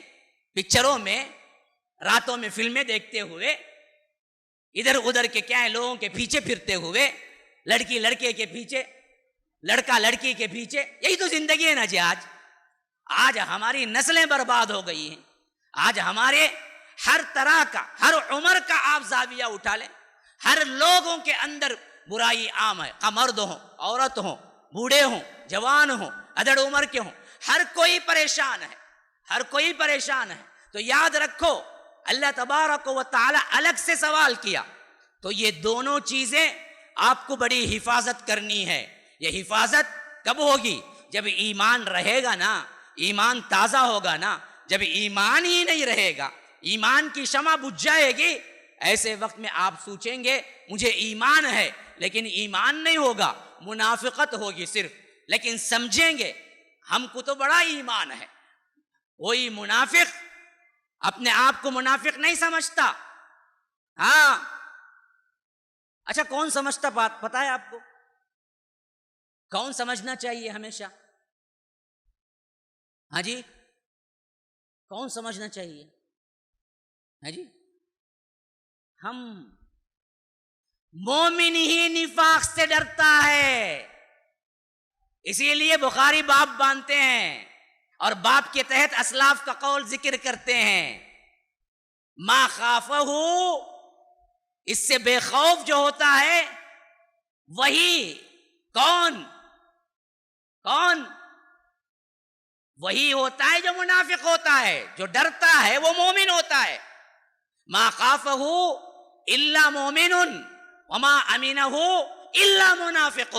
پکچروں میں، راتوں میں فلمیں دیکھتے ہوئے، ادھر ادھر کے کیا ہے لوگوں کے پیچھے پھرتے ہوئے، لڑکی لڑکے کے پیچھے، لڑکا لڑکی کے پیچھے. یہی تو زندگی ہے نا جی. آج ہماری نسلیں برباد ہو گئی ہیں. آج ہمارے ہر طرح کا، ہر عمر کا آپ زاویہ اٹھا لیں، ہر لوگوں کے اندر برائی عام ہے، مرد ہوں، عورت ہوں، بوڑھے ہوں، جوان ہوں، ادھڑ عمر کے ہوں، ہر کوئی پریشان ہے، ہر کوئی پریشان ہے. تو یاد رکھو اللہ تبارک و تعالی الگ سے سوال کیا، تو یہ دونوں چیزیں آپ کو بڑی حفاظت کرنی ہے. یہ حفاظت کب ہوگی؟ جب ایمان رہے گا نا، ایمان تازہ ہوگا نا. جب ایمان ہی نہیں رہے گا، ایمان کی شمع بجھ جائے گی، ایسے وقت میں آپ سوچیں گے مجھے ایمان ہے، لیکن ایمان نہیں ہوگا، منافقت ہوگی صرف. لیکن سمجھیں گے ہم کو تو بڑا ایمان ہے. وہی منافق اپنے آپ کو منافق نہیں سمجھتا. ہاں اچھا، کون سمجھتا؟ بات پتا ہے آپ کو کون سمجھنا چاہیے ہمیشہ؟ ہاں جی، کون سمجھنا چاہیے؟ ہاں جی، ہم. مومن ہی نفاق سے ڈرتا ہے. اسی لیے بخاری باب باندھتے ہیں اور باب کے تحت اسلاف کا قول ذکر کرتے ہیں. ما خافہ، اس سے بے خوف جو ہوتا ہے وہی کون وہی ہوتا ہے جو منافق ہوتا ہے. جو ڈرتا ہے وہ مومن ہوتا ہے. ما خافہ الا مومن وما امینہ الا منافق.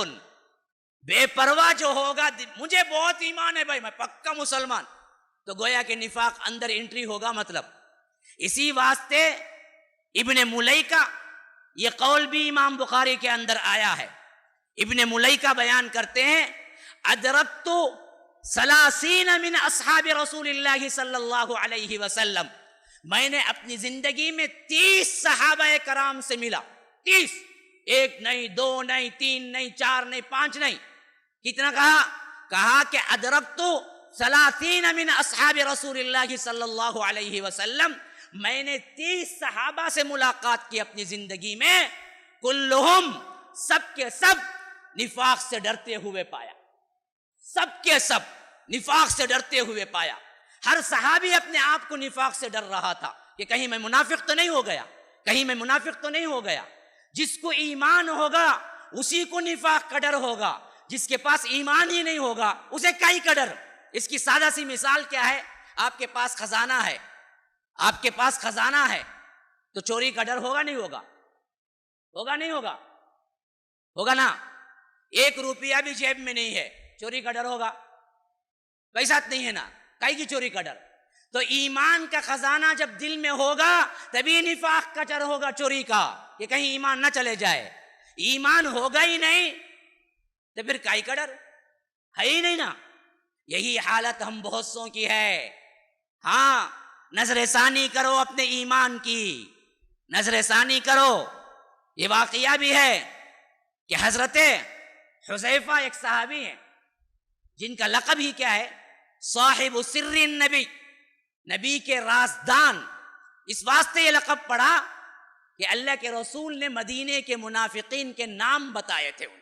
بے پرواہ جو ہوگا، مجھے بہت ایمان ہے بھائی، میں پکا مسلمان، تو گویا کہ نفاق اندر انٹری ہوگا. مطلب اسی واسطے ابن ملیکہ، یہ قول بھی امام بخاری کے اندر آیا ہے. ابن ملیکہ بیان کرتے ہیں ادرکت 30 من اصحاب رسول اللہ صلی اللہ علیہ وسلم، میں نے اپنی زندگی میں 30 صحابہ کرام سے ملا. 30، ایک نہیں، دو نہیں، تین نہیں، چار نہیں، پانچ نہیں. کتنا کہا کہ ادرکت 30 من اصحاب رسول اللہ صلی اللہ علیہ وسلم، میں نے 30 صحابہ سے ملاقات کی اپنی زندگی میں. کلہم، سب کے سب نفاق سے ڈرتے ہوئے پایا. سب کے سب نفاق سے ڈرتے ہوئے پایا. ہر صحابی اپنے آپ کو نفاق سے ڈر رہا تھا کہ کہیں میں منافق تو نہیں ہو گیا، کہیں میں منافق تو نہیں ہو گیا. جس کو ایمان ہوگا اسی کو نفاق کا ڈر ہوگا. جس کے پاس ایمان ہی نہیں ہوگا اسے کائی کا ڈر. اس کی سادہ سی مثال کیا ہے؟ آپ کے پاس خزانہ ہے، آپ کے پاس خزانہ ہے تو چوری کا ڈر ہوگا نہیں ہوگا؟ ہوگا نہیں ہوگا؟ ہوگا نا. 1 روپیہ بھی جیب میں نہیں ہے، چوری کا ڈر ہوگا؟ پیسہ نہیں ہے نا، کائی کی چوری کا ڈر. تو ایمان کا خزانہ جب دل میں ہوگا تبھی نفاق کا ڈر ہوگا، چوری کا، کہ کہیں ایمان نہ چلے جائے. ایمان ہوگا ہی نہیں تو پھر کائی کا ڈر ہے ہی نہیں نا. یہی حالت ہم بہت سوں کی ہے. ہاں، نظر ثانی کرو اپنے ایمان کی، نظر ثانی کرو. یہ واقعہ بھی ہے کہ حضرت حذیفہ ایک صحابی ہیں جن کا لقب ہی کیا ہے؟ صاحب سر النبی، نبی کے رازدان. اس واسطے یہ لقب پڑا کہ اللہ کے رسول نے مدینے کے منافقین کے نام بتائے تھے. انہیں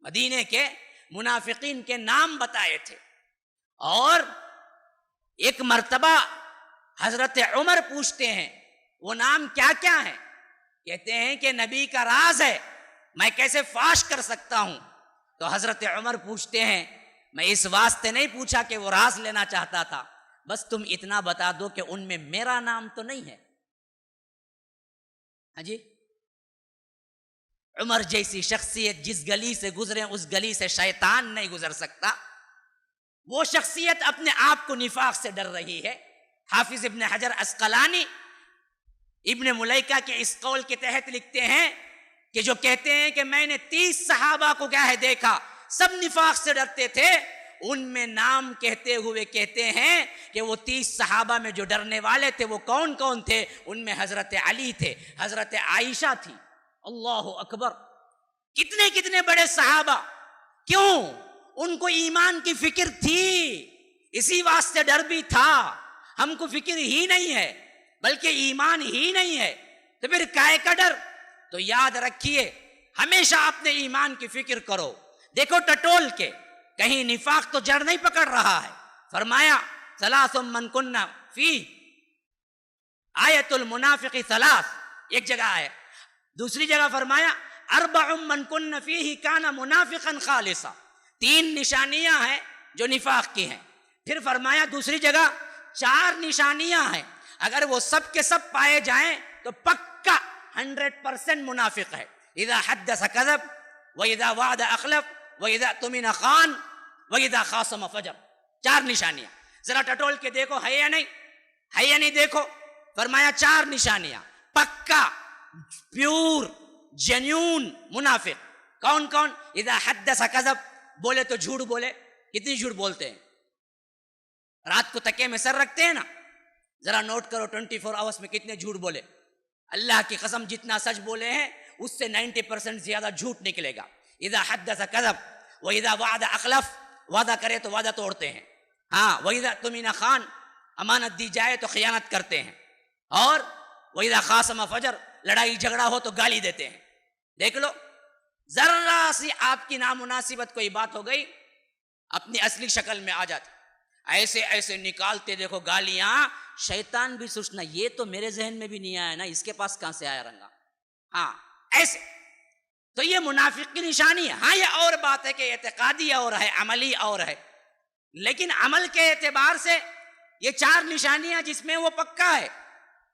مدینے کے منافقین کے نام بتائے تھے. اور ایک مرتبہ حضرت عمر پوچھتے ہیں وہ نام کیا کیا ہیں؟ کہتے ہیں کہ نبی کا راز ہے، میں کیسے فاش کر سکتا ہوں؟ تو حضرت عمر پوچھتے ہیں میں اس واسطے نہیں پوچھا کہ وہ راز لینا چاہتا تھا، بس تم اتنا بتا دو کہ ان میں میرا نام تو نہیں ہے. ہاں جی، عمر جیسی شخصیت جس گلی سے گزرے اس گلی سے شیطان نہیں گزر سکتا. وہ شخصیت اپنے آپ کو نفاق سے ڈر رہی ہے. حافظ ابن حجر عسقلانی ابن ملیکہ کے اس قول کے تحت لکھتے ہیں کہ جو کہتے ہیں کہ میں نے 30 صحابہ کو کیا ہے دیکھا، سب نفاق سے ڈرتے تھے، ان میں نام کہتے ہوئے کہتے ہیں کہ وہ 30 صحابہ میں جو ڈرنے والے تھے وہ کون کون تھے؟ ان میں حضرت علی تھے، حضرت عائشہ تھی. اللہ اکبر، کتنے کتنے بڑے صحابہ. کیوں؟ ان کو ایمان کی فکر تھی، اسی واسطے ڈر بھی تھا. ہم کو فکر ہی نہیں ہے بلکہ ایمان ہی نہیں ہے تو پھر کائے کا ڈر؟ تو یاد رکھیے ہمیشہ اپنے ایمان کی فکر کرو. دیکھو ٹٹول کے کہیں نفاق تو جڑ نہیں پکڑ رہا ہے، فرمایا ثلاث من کن فی آیت المنافق ثلاث، ایک جگہ ہے. دوسری جگہ فرمایا اربع من کن فیہ کان منافقا خالصا، 3 نشانیاں ہیں جو نفاق کی ہیں. پھر فرمایا دوسری جگہ 4 نشانیاں ہیں، اگر وہ سب کے سب پائے جائیں تو پکا 100% منافق ہے. اذا حدث کذب واذا وعد اخلف واذا اؤتمن خان واذا خاصم فجر. 4 نشانیاں. ذرا ٹٹول کے دیکھو ہے یا نہیں، ہے یا نہیں دیکھو. فرمایا 4 نشانیاں. پکا پیور جینیون منافق. کون کون؟ اذا حدث کذب، بولے تو جھوٹ بولے. کتنی جھوٹ بولتے ہیں؟ رات کو تکے میں سر رکھتے ہیں نا، ذرا نوٹ کرو 24 آورس میں کتنے جھوٹ بولے. اللہ کی قسم جتنا سچ بولے ہیں اس سے 90% زیادہ جھوٹ نکلے گا. اذا حدث کذب واذا وعد اخلف، وعدہ کرے تو وعدہ توڑتے ہیں. ہاں واذا اؤتمن خان، امانت دی جائے تو خیانت کرتے ہیں. اور واذا خاصم فجر، لڑائی جھگڑا ہو تو گالی دیتے ہیں. دیکھ لو ذرا سی آپ کی نامناسبت کوئی بات ہو گئی اپنی اصلی شکل میں آ جاتی. ایسے ایسے نکالتے دیکھو گالیاں. شیطان بھی سوچنا یہ تو میرے ذہن میں بھی نہیں آیا نا، اس کے پاس کہاں سے آیا رنگا. ہاں ایسے. تو یہ منافق کی نشانی ہے. ہاں یہ اور بات ہے کہ اعتقادی اور ہے، عملی اور ہے، لیکن عمل کے اعتبار سے یہ 4 نشانیاں جس میں وہ پکا ہے.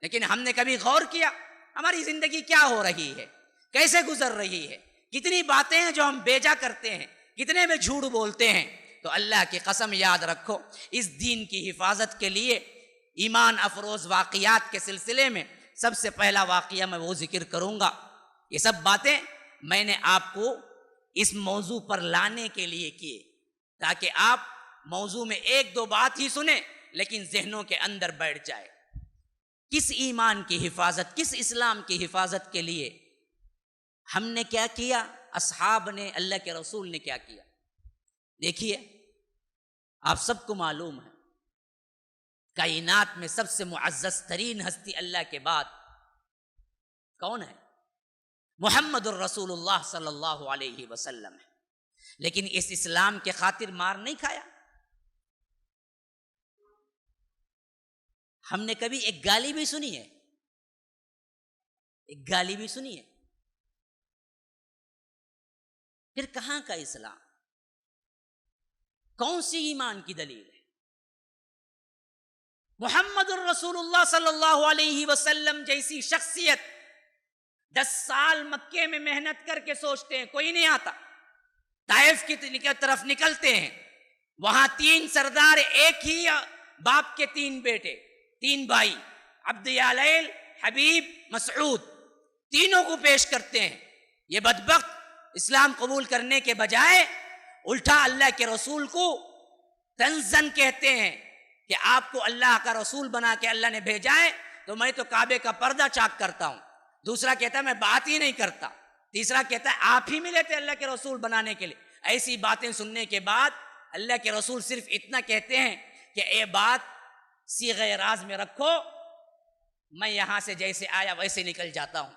لیکن ہم نے کبھی غور کیا ہماری زندگی کیا ہو رہی ہے، کیسے گزر رہی ہے، کتنی باتیں ہیں جو ہم بیجا کرتے ہیں، کتنے میں جھوٹ بولتے ہیں. تو اللہ کی قسم یاد رکھو، اس دین کی حفاظت کے لیے ایمان افروز واقعات کے سلسلے میں سب سے پہلا واقعہ میں وہ ذکر کروں گا. یہ سب باتیں میں نے آپ کو اس موضوع پر لانے کے لیے کیے تاکہ آپ موضوع میں 1-2 بات ہی سنیں لیکن ذہنوں کے اندر بیٹھ جائے. کس ایمان کی حفاظت، کس اسلام کی حفاظت کے لیے ہم نے کیا کیا، اصحاب نے، اللہ کے رسول نے کیا کیا. دیکھیے آپ سب کو معلوم ہے کائنات میں سب سے معزز ترین ہستی اللہ کے بعد کون ہے؟ محمد الرسول اللہ صلی اللہ علیہ وسلم ہے. لیکن اس اسلام کے خاطر مار نہیں کھایا. ہم نے کبھی ایک گالی بھی سنی ہے؟ ایک گالی بھی سنی ہے؟ پھر کہاں کا اسلام؟ کون سی ایمان کی دلیل ہے؟ محمد الرسول اللہ صلی اللہ علیہ وسلم جیسی شخصیت 10 سال مکے میں محنت کر کے سوچتے ہیں کوئی نہیں آتا. طائف کی طرف نکلتے ہیں، وہاں 3 سردار، ایک ہی باپ کے 3 بیٹے، 3 بھائی، عبد یالیل، حبیب، مسعود، تینوں کو پیش کرتے ہیں. یہ بدبخت اسلام قبول کرنے کے بجائے الٹا اللہ کے رسول کو تنزن کہتے ہیں کہ آپ کو اللہ کا رسول بنا کے اللہ نے بھیجا ہے تو میں تو کعبے کا پردہ چاک کرتا ہوں. دوسرا کہتا ہے میں بات ہی نہیں کرتا. تیسرا کہتا ہے آپ ہی ملے تھے اللہ کے رسول بنانے کے لیے. ایسی باتیں سننے کے بعد اللہ کے رسول صرف اتنا کہتے ہیں کہ اے بات صیغہ راز میں رکھو، میں یہاں سے جیسے آیا ویسے نکل جاتا ہوں.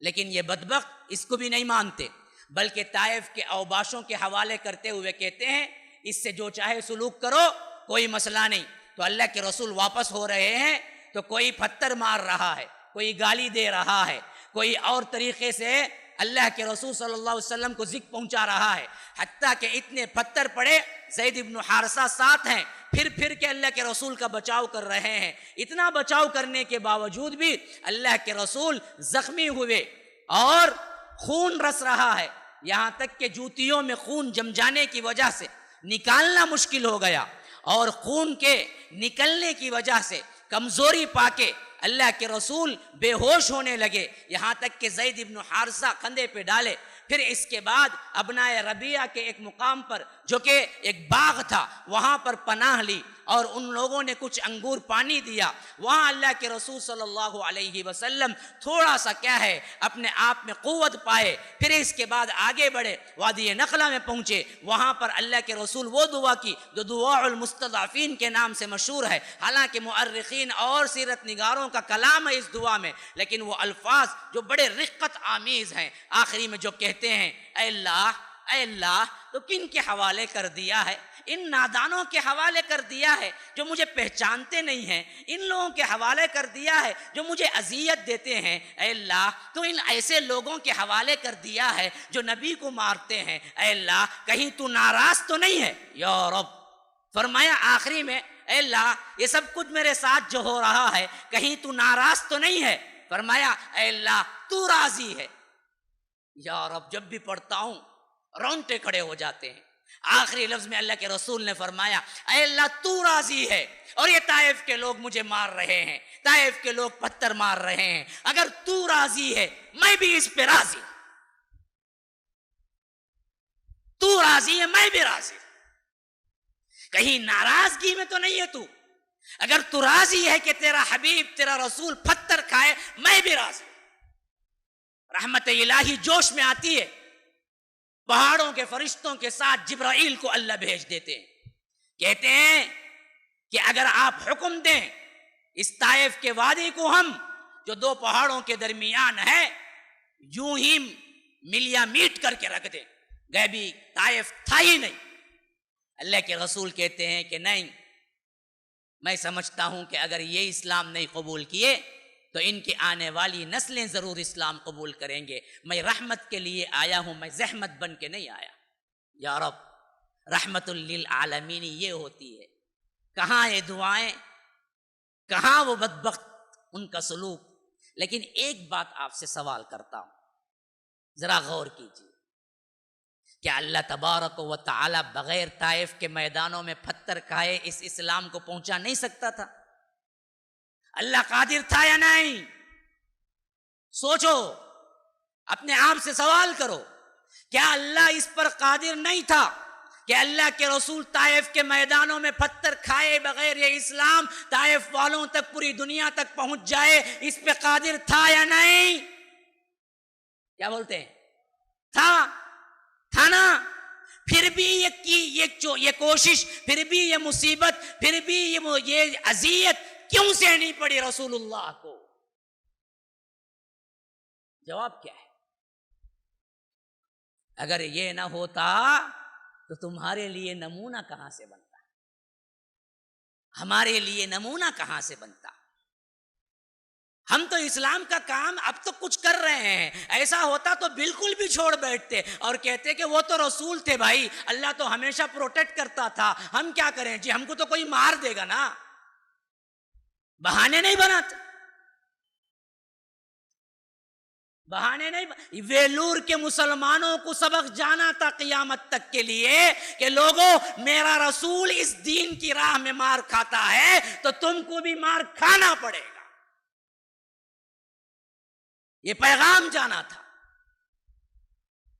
لیکن یہ بدبخت اس کو بھی نہیں مانتے، بلکہ طائف کے اوباشوں کے حوالے کرتے ہوئے کہتے ہیں اس سے جو چاہے سلوک کرو، کوئی مسئلہ نہیں. تو اللہ کے رسول واپس ہو رہے ہیں تو کوئی پتھر مار رہا ہے، کوئی گالی دے رہا ہے، کوئی اور طریقے سے اللہ کے رسول صلی اللہ علیہ وسلم کو ذکر پہنچا رہا ہے. حتیٰ کہ اتنے پتھر پڑے، زید بن حارثہ ساتھ ہیں، پھر کے اللہ کے رسول کا بچاؤ کر رہے ہیں. اتنا بچاؤ کرنے کے باوجود بھی اللہ کے رسول زخمی ہوئے اور خون رس رہا ہے. یہاں تک کہ جوتیوں میں خون جم جانے کی وجہ سے نکالنا مشکل ہو گیا، اور خون کے نکلنے کی وجہ سے کمزوری پا کے اللہ کے رسول بے ہوش ہونے لگے. یہاں تک کہ زید بن حارثہ کندھے پہ ڈالے. پھر اس کے بعد ابنائے ربیعہ کے ایک مقام پر جو کہ ایک باغ تھا وہاں پر پناہ لی اور ان لوگوں نے کچھ انگور پانی دیا. وہاں اللہ کے رسول صلی اللہ علیہ وسلم تھوڑا سا کیا ہے اپنے آپ میں قوت پائے. پھر اس کے بعد آگے بڑھے، وادی نخلا میں پہنچے. وہاں پر اللہ کے رسول وہ دعا کی جو دعاء المستضعفین کے نام سے مشہور ہے. حالانکہ مؤرخین اور سیرت نگاروں کا کلام ہے اس دعا میں، لیکن وہ الفاظ جو بڑے رقت آمیز ہیں. آخری میں جو کہتے ہیں اے اللہ اے اللہ تو کن کے حوالے کر دیا ہے؟ ان نادانوں کے حوالے کر دیا ہے جو مجھے پہچانتے نہیں ہیں، ان لوگوں کے حوالے کر دیا ہے جو مجھے اذیت دیتے ہیں، اے اللہ تو ان ایسے لوگوں کے حوالے کر دیا ہے جو نبی کو مارتے ہیں، اے اللہ کہیں تو ناراض تو نہیں ہے یا رب؟ فرمایا آخری میں اے اللہ یہ سب کچھ میرے ساتھ جو ہو رہا ہے کہیں تو ناراض تو نہیں ہے؟ فرمایا اے اللہ تو راضی ہے یا رب۔ جب بھی پڑھتا ہوں رونگٹے کھڑے ہو جاتے ہیں۔ آخری لفظ میں اللہ کے رسول نے فرمایا اے اللہ تو راضی ہے اور یہ طائف کے لوگ مجھے مار رہے ہیں، طائف کے لوگ پتھر مار رہے ہیں، اگر تو راضی ہے میں بھی اس پہ راضی ہوں، تو راضی ہے میں بھی راضی ہوں، کہیں ناراضگی میں تو نہیں ہے تو؟ اگر تو راضی ہے کہ تیرا حبیب تیرا رسول پتھر کھائے میں بھی راضی ہوں۔ رحمت الہی جوش میں آتی ہے، پہاڑوں کے فرشتوں کے ساتھ جبرائیل کو اللہ بھیج دیتے ہیں، کہتے ہیں کہ اگر آپ حکم دیں اس طائف کے وادی کو ہم جو دو پہاڑوں کے درمیان ہے یوں ہی ملیا میٹ کر کے رکھ دیں، غیبی طائف تھا ہی نہیں۔ اللہ کے رسول کہتے ہیں کہ نہیں، میں سمجھتا ہوں کہ اگر یہ اسلام نہیں قبول کیے تو ان کی آنے والی نسلیں ضرور اسلام قبول کریں گے، میں رحمت کے لیے آیا ہوں، میں زحمت بن کے نہیں آیا۔ یا رب رحمت للعالمین یہ ہوتی ہے، کہاں یہ دعائیں، کہاں وہ بدبخت ان کا سلوک۔ لیکن ایک بات آپ سے سوال کرتا ہوں، ذرا غور کیجیے، کیا اللہ تبارک و تعالی بغیر طائف کے میدانوں میں پتھر کھائے اس اسلام کو پہنچا نہیں سکتا تھا؟ اللہ قادر تھا یا نہیں؟ سوچو، اپنے آپ سے سوال کرو، کیا اللہ اس پر قادر نہیں تھا کہ اللہ کے رسول طائف کے میدانوں میں پتھر کھائے بغیر یہ اسلام طائف والوں تک پوری دنیا تک پہنچ جائے؟ اس پہ قادر تھا یا نہیں؟ کیا بولتے ہیں؟ تھا نا؟ پھر بھی یہ کوشش، پھر بھی یہ مصیبت، پھر بھی یہ اذیت کیوں سہنی پڑی رسول اللہ کو؟ جواب کیا ہے؟ اگر یہ نہ ہوتا تو تمہارے لیے نمونہ کہاں سے بنتا، ہمارے لیے نمونہ کہاں سے بنتا؟ ہم تو اسلام کا کام اب تو کچھ کر رہے ہیں، ایسا ہوتا تو بالکل بھی چھوڑ بیٹھتے اور کہتے کہ وہ تو رسول تھے بھائی، اللہ تو ہمیشہ پروٹیکٹ کرتا تھا، ہم کیا کریں جی، ہم کو تو کوئی مار دے گا نا۔ بہانے نہیں بناتے، بہانے نہیں۔ ویلور کے مسلمانوں کو سبق جانا تھا قیامت تک کے لیے کہ لوگوں میرا رسول اس دین کی راہ میں مار کھاتا ہے تو تم کو بھی مار کھانا پڑے گا، یہ پیغام جانا تھا۔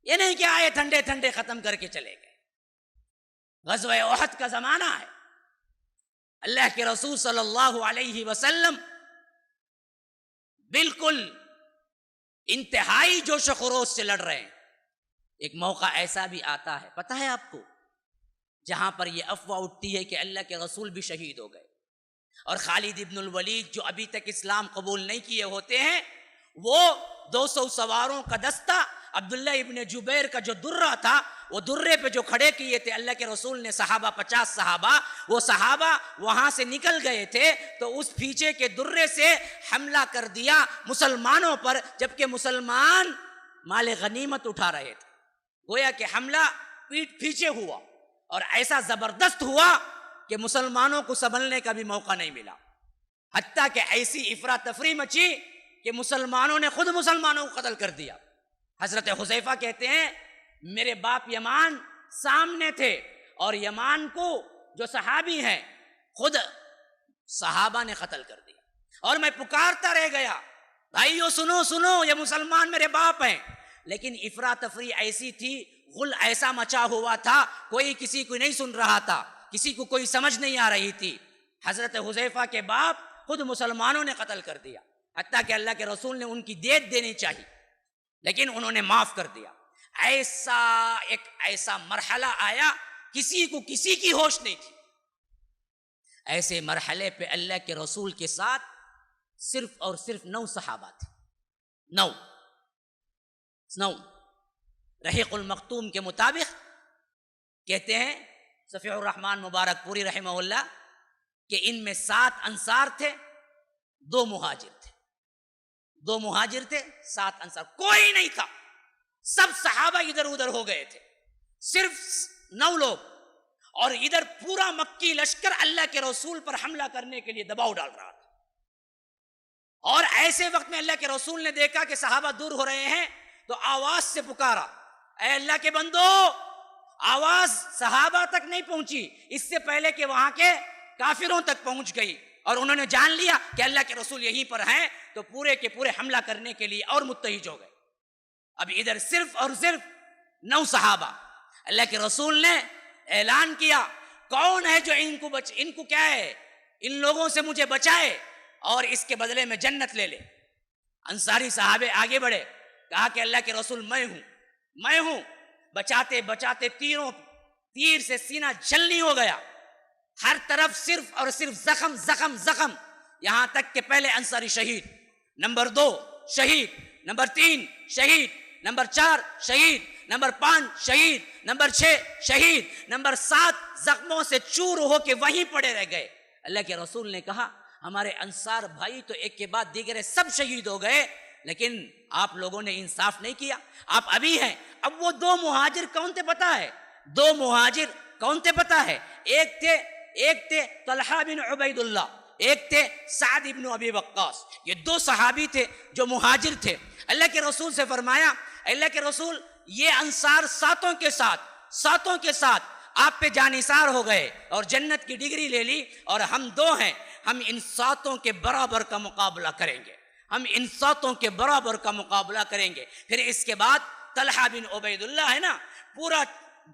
یہ نہیں کہ آئے ٹھنڈے ٹھنڈے ختم کر کے چلے گئے۔ غزوہ احد کا زمانہ ہے، اللہ کے رسول صلی اللہ علیہ وسلم بالکل انتہائی جوش و خروش سے لڑ رہے ہیں۔ ایک موقع ایسا بھی آتا ہے، پتہ ہے آپ کو، جہاں پر یہ افواہ اٹھتی ہے کہ اللہ کے رسول بھی شہید ہو گئے، اور خالد ابن الولید جو ابھی تک اسلام قبول نہیں کیے ہوتے ہیں، وہ 200 سواروں کا دستہ، عبداللہ ابن جبیر کا جو درہ تھا، وہ درے پہ جو کھڑے کیے تھے اللہ کے رسول نے صحابہ، 50 صحابہ، وہ صحابہ وہاں سے نکل گئے تھے تو اس پیچھے کے درے سے حملہ کر دیا مسلمانوں پر، جبکہ مسلمان مال غنیمت اٹھا رہے تھے۔ گویا کہ حملہ پیٹ پیچھے ہوا اور ایسا زبردست ہوا کہ مسلمانوں کو سنبھلنے کا بھی موقع نہیں ملا، حتیٰ کہ ایسی افراتفری مچی کہ مسلمانوں نے خود مسلمانوں کو قتل کر دیا۔ حضرت حذیفہ کہتے ہیں میرے باپ یمان سامنے تھے اور یمان کو جو صحابی ہیں خود صحابہ نے قتل کر دیا، اور میں پکارتا رہ گیا بھائیو سنو سنو، یہ مسلمان میرے باپ ہیں، لیکن افراتفری ایسی تھی، غل ایسا مچا ہوا تھا، کوئی کسی کو نہیں سن رہا تھا، کسی کو کوئی سمجھ نہیں آ رہی تھی۔ حضرت حذیفہ کے باپ خود مسلمانوں نے قتل کر دیا، حتیٰ کہ اللہ کے رسول نے ان کی دیت دینی چاہیے لیکن انہوں نے معاف کر دیا۔ ایسا مرحلہ آیا، کسی کو کسی کی ہوش نہیں تھی۔ ایسے مرحلے پہ اللہ کے رسول کے ساتھ صرف اور صرف 9 صحابہ تھے، 9۔ رحیق المختوم کے مطابق کہتے ہیں صفی الرحمن مبارک پوری رحمہ اللہ کہ ان میں 7 انصار تھے، 2 مہاجر تھے، 2 مہاجر تھے، 7 انصار، کوئی نہیں تھا، سب صحابہ ادھر ادھر ہو گئے تھے، صرف 9 لوگ، اور ادھر پورا مکی لشکر اللہ کے رسول پر حملہ کرنے کے لیے دباؤ ڈال رہا تھا۔ اور ایسے وقت میں اللہ کے رسول نے دیکھا کہ صحابہ دور ہو رہے ہیں تو آواز سے پکارا، اے اللہ کے بندو، آواز صحابہ تک نہیں پہنچی، اس سے پہلے کہ وہاں کے کافروں تک پہنچ گئی، اور انہوں نے جان لیا کہ اللہ کے رسول یہیں پر ہیں، تو پورے کے پورے حملہ کرنے کے لیے اور متحد ہو گئے۔ اب ادھر صرف اور صرف 9 صحابہ، اللہ کے رسول نے اعلان کیا کون ہے جو ان کو کیا ہے، ان لوگوں سے مجھے بچائے اور اس کے بدلے میں جنت لے لے۔ انصاری صحابے آگے بڑھے، کہا کہ اللہ کے رسول میں ہوں، بچاتے بچاتے تیر سے سینہ جلنی ہو گیا، ہر طرف صرف اور صرف زخم زخم زخم، یہاں تک کہ پہلے انصاری شہید، نمبر 2 شہید، نمبر 3 شہید، نمبر 4 شہید، نمبر 5 شہید، نمبر 6 شہید، نمبر 7 زخموں سے چور ہو کے وہیں پڑے رہ گئے۔ اللہ کے رسول نے کہا ہمارے انصار بھائی تو ایک کے بعد دیگر سب شہید ہو گئے، لیکن آپ لوگوں نے انصاف نہیں کیا، آپ ابھی ہیں۔ اب وہ 2 مہاجر کون تھے پتا ہے؟ 2 مہاجر کون تھے پتا ہے؟ ایک تھے طلحہ بن عبید اللہ، ایک تھے سعد بن ابی وقاص، یہ 2 صحابی تھے جو مہاجر تھے۔ اللہ کے رسول سے فرمایا اللہ کے رسول یہ انصار ساتوں کے ساتھ آپ پہ جانثار ہو گئے اور جنت کی ڈگری لے لی، اور ہم 2 ہیں، ہم ان 7 کے برابر کا مقابلہ کریں گے، ہم ان 7 کے برابر کا مقابلہ کریں گے۔ پھر اس کے بعد طلحہ بن عبید اللہ ہے نا، پورا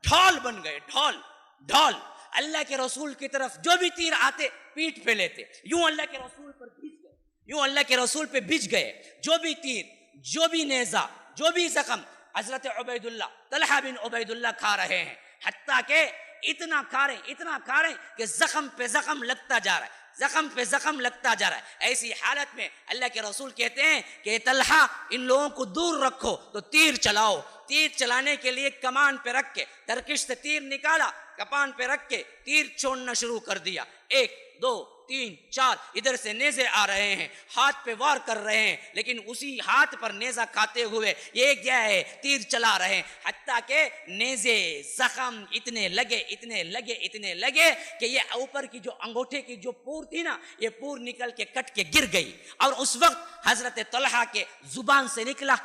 ڈھول بن گئے، ڈھول اللہ کے رسول کی طرف جو بھی تیر آتے پیٹھ پہ لیتے، یوں اللہ کے رسول پر بھیج گئے، یوں اللہ کے رسول پہ بھیج گئے، جو بھی تیر، جو بھی نیزہ، جو بھی زخم حضرت عبید اللہ، طلحہ بن عبید اللہ کھا رہے ہیں، حتیٰ کہ اتنا کھا رہے ہیں کہ زخم پہ زخم لگتا جا رہا ہے، زخم پہ زخم لگتا جا رہا ہے۔ ایسی حالت میں اللہ کے رسول کہتے ہیں کہ طلحہ ان لوگوں کو دور رکھو، تو تیر چلاؤ۔ تیر چلانے کے لیے کمان پہ رکھ کے ترکش سے تیر نکالا، کمان پہ رکھ کے تیر چھوڑنا شروع کر دیا، 1 2 3 4، ادھر سے نیزے آ رہے ہیں، ہاتھ پہ وار کر رہے ہیں، لیکن اسی ہاتھ پر نیزہ کھاتے ہوئے یہ کیا ہے، تیر چلا رہے ہیں، حتیٰ کہ نیزے زخم اتنے لگے کہ یہ اوپر کی جو انگوٹھے کی جو پور تھی نا، یہ پور نکل کے کٹ کے گر گئی، اور اس وقت حضرت طلحہ کے زبان سے نکلا،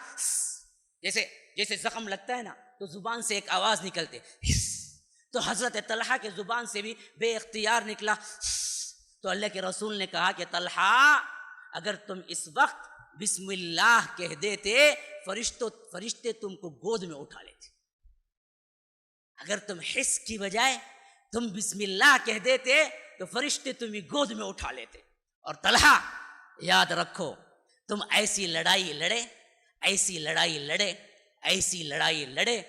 جیسے زخم لگتا ہے نا تو زبان سے ایک آواز نکلتے، تو حضرت طلحہ کے زبان سے بھی بے اختیار نکلا۔ تو اللہ کے رسول نے کہا کہ طلحہ اگر تم اس وقت بسم اللہ کہہ دیتے، فرشتے تم کو گود میں اٹھا لیتے، اگر تم حس کی بجائے تم بسم اللہ کہہ دیتے تو فرشتے تمہیں گود میں اٹھا لیتے۔ اور طلحہ یاد رکھو، تم ایسی لڑائی لڑے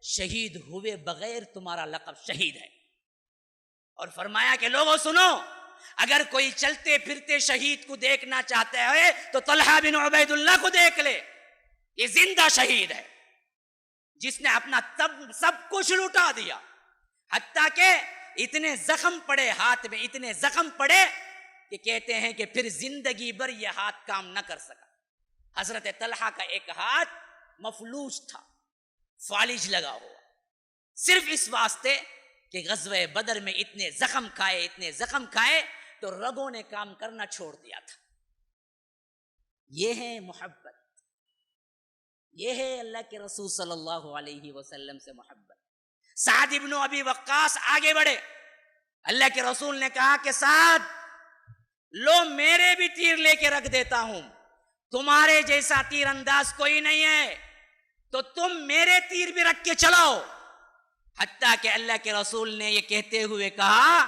شہید ہوئے بغیر تمہارا لقب شہید ہے۔ اور فرمایا کہ لوگوں سنو، اگر کوئی چلتے پھرتے شہید کو دیکھنا چاہتا ہے تو طلحہ بن عبید اللہ کو دیکھ لے، یہ زندہ شہید ہے جس نے اپنا سب کچھ لٹا دیا، حتیٰ کہ اتنے زخم پڑے ہاتھ میں، اتنے زخم پڑے کہ کہتے ہیں کہ پھر زندگی بھر یہ ہاتھ کام نہ کر سکا۔ حضرت طلحہ کا ایک ہاتھ مفلوج تھا، فالج لگا ہوا، صرف اس واسطے کہ غزوہ بدر میں اتنے زخم کھائے تو رگوں نے کام کرنا چھوڑ دیا تھا۔ یہ ہے محبت، یہ ہے اللہ کے رسول صلی اللہ علیہ وسلم سے محبت۔ سعد ابن ابی وقاص آگے بڑھے، اللہ کے رسول نے کہا کہ سعد لو میرے بھی تیر لے کے رکھ دیتا ہوں، تمہارے جیسا تیر انداز کوئی نہیں ہے، تو تم میرے تیر بھی رکھ کے چلاؤ۔ حتیٰ کہ اللہ کے رسول نے یہ کہتے ہوئے کہا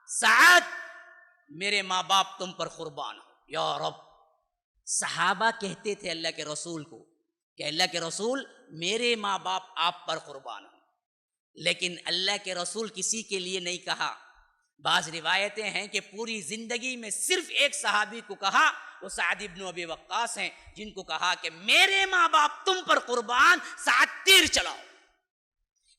سعد میرے ماں باپ تم پر قربان ہو یا رب۔ صحابہ کہتے تھے اللہ کے رسول کو کہ اللہ کے رسول میرے ماں باپ آپ پر قربان ہو، لیکن اللہ کے رسول کسی کے لیے نہیں کہا، بعض روایتیں ہیں کہ پوری زندگی میں صرف ایک صحابی کو کہا، وہ سعد ابن ابی وقاص ہیں، جن کو کہا کہ میرے ماں باپ تم پر قربان، سعد تیر چلاؤ۔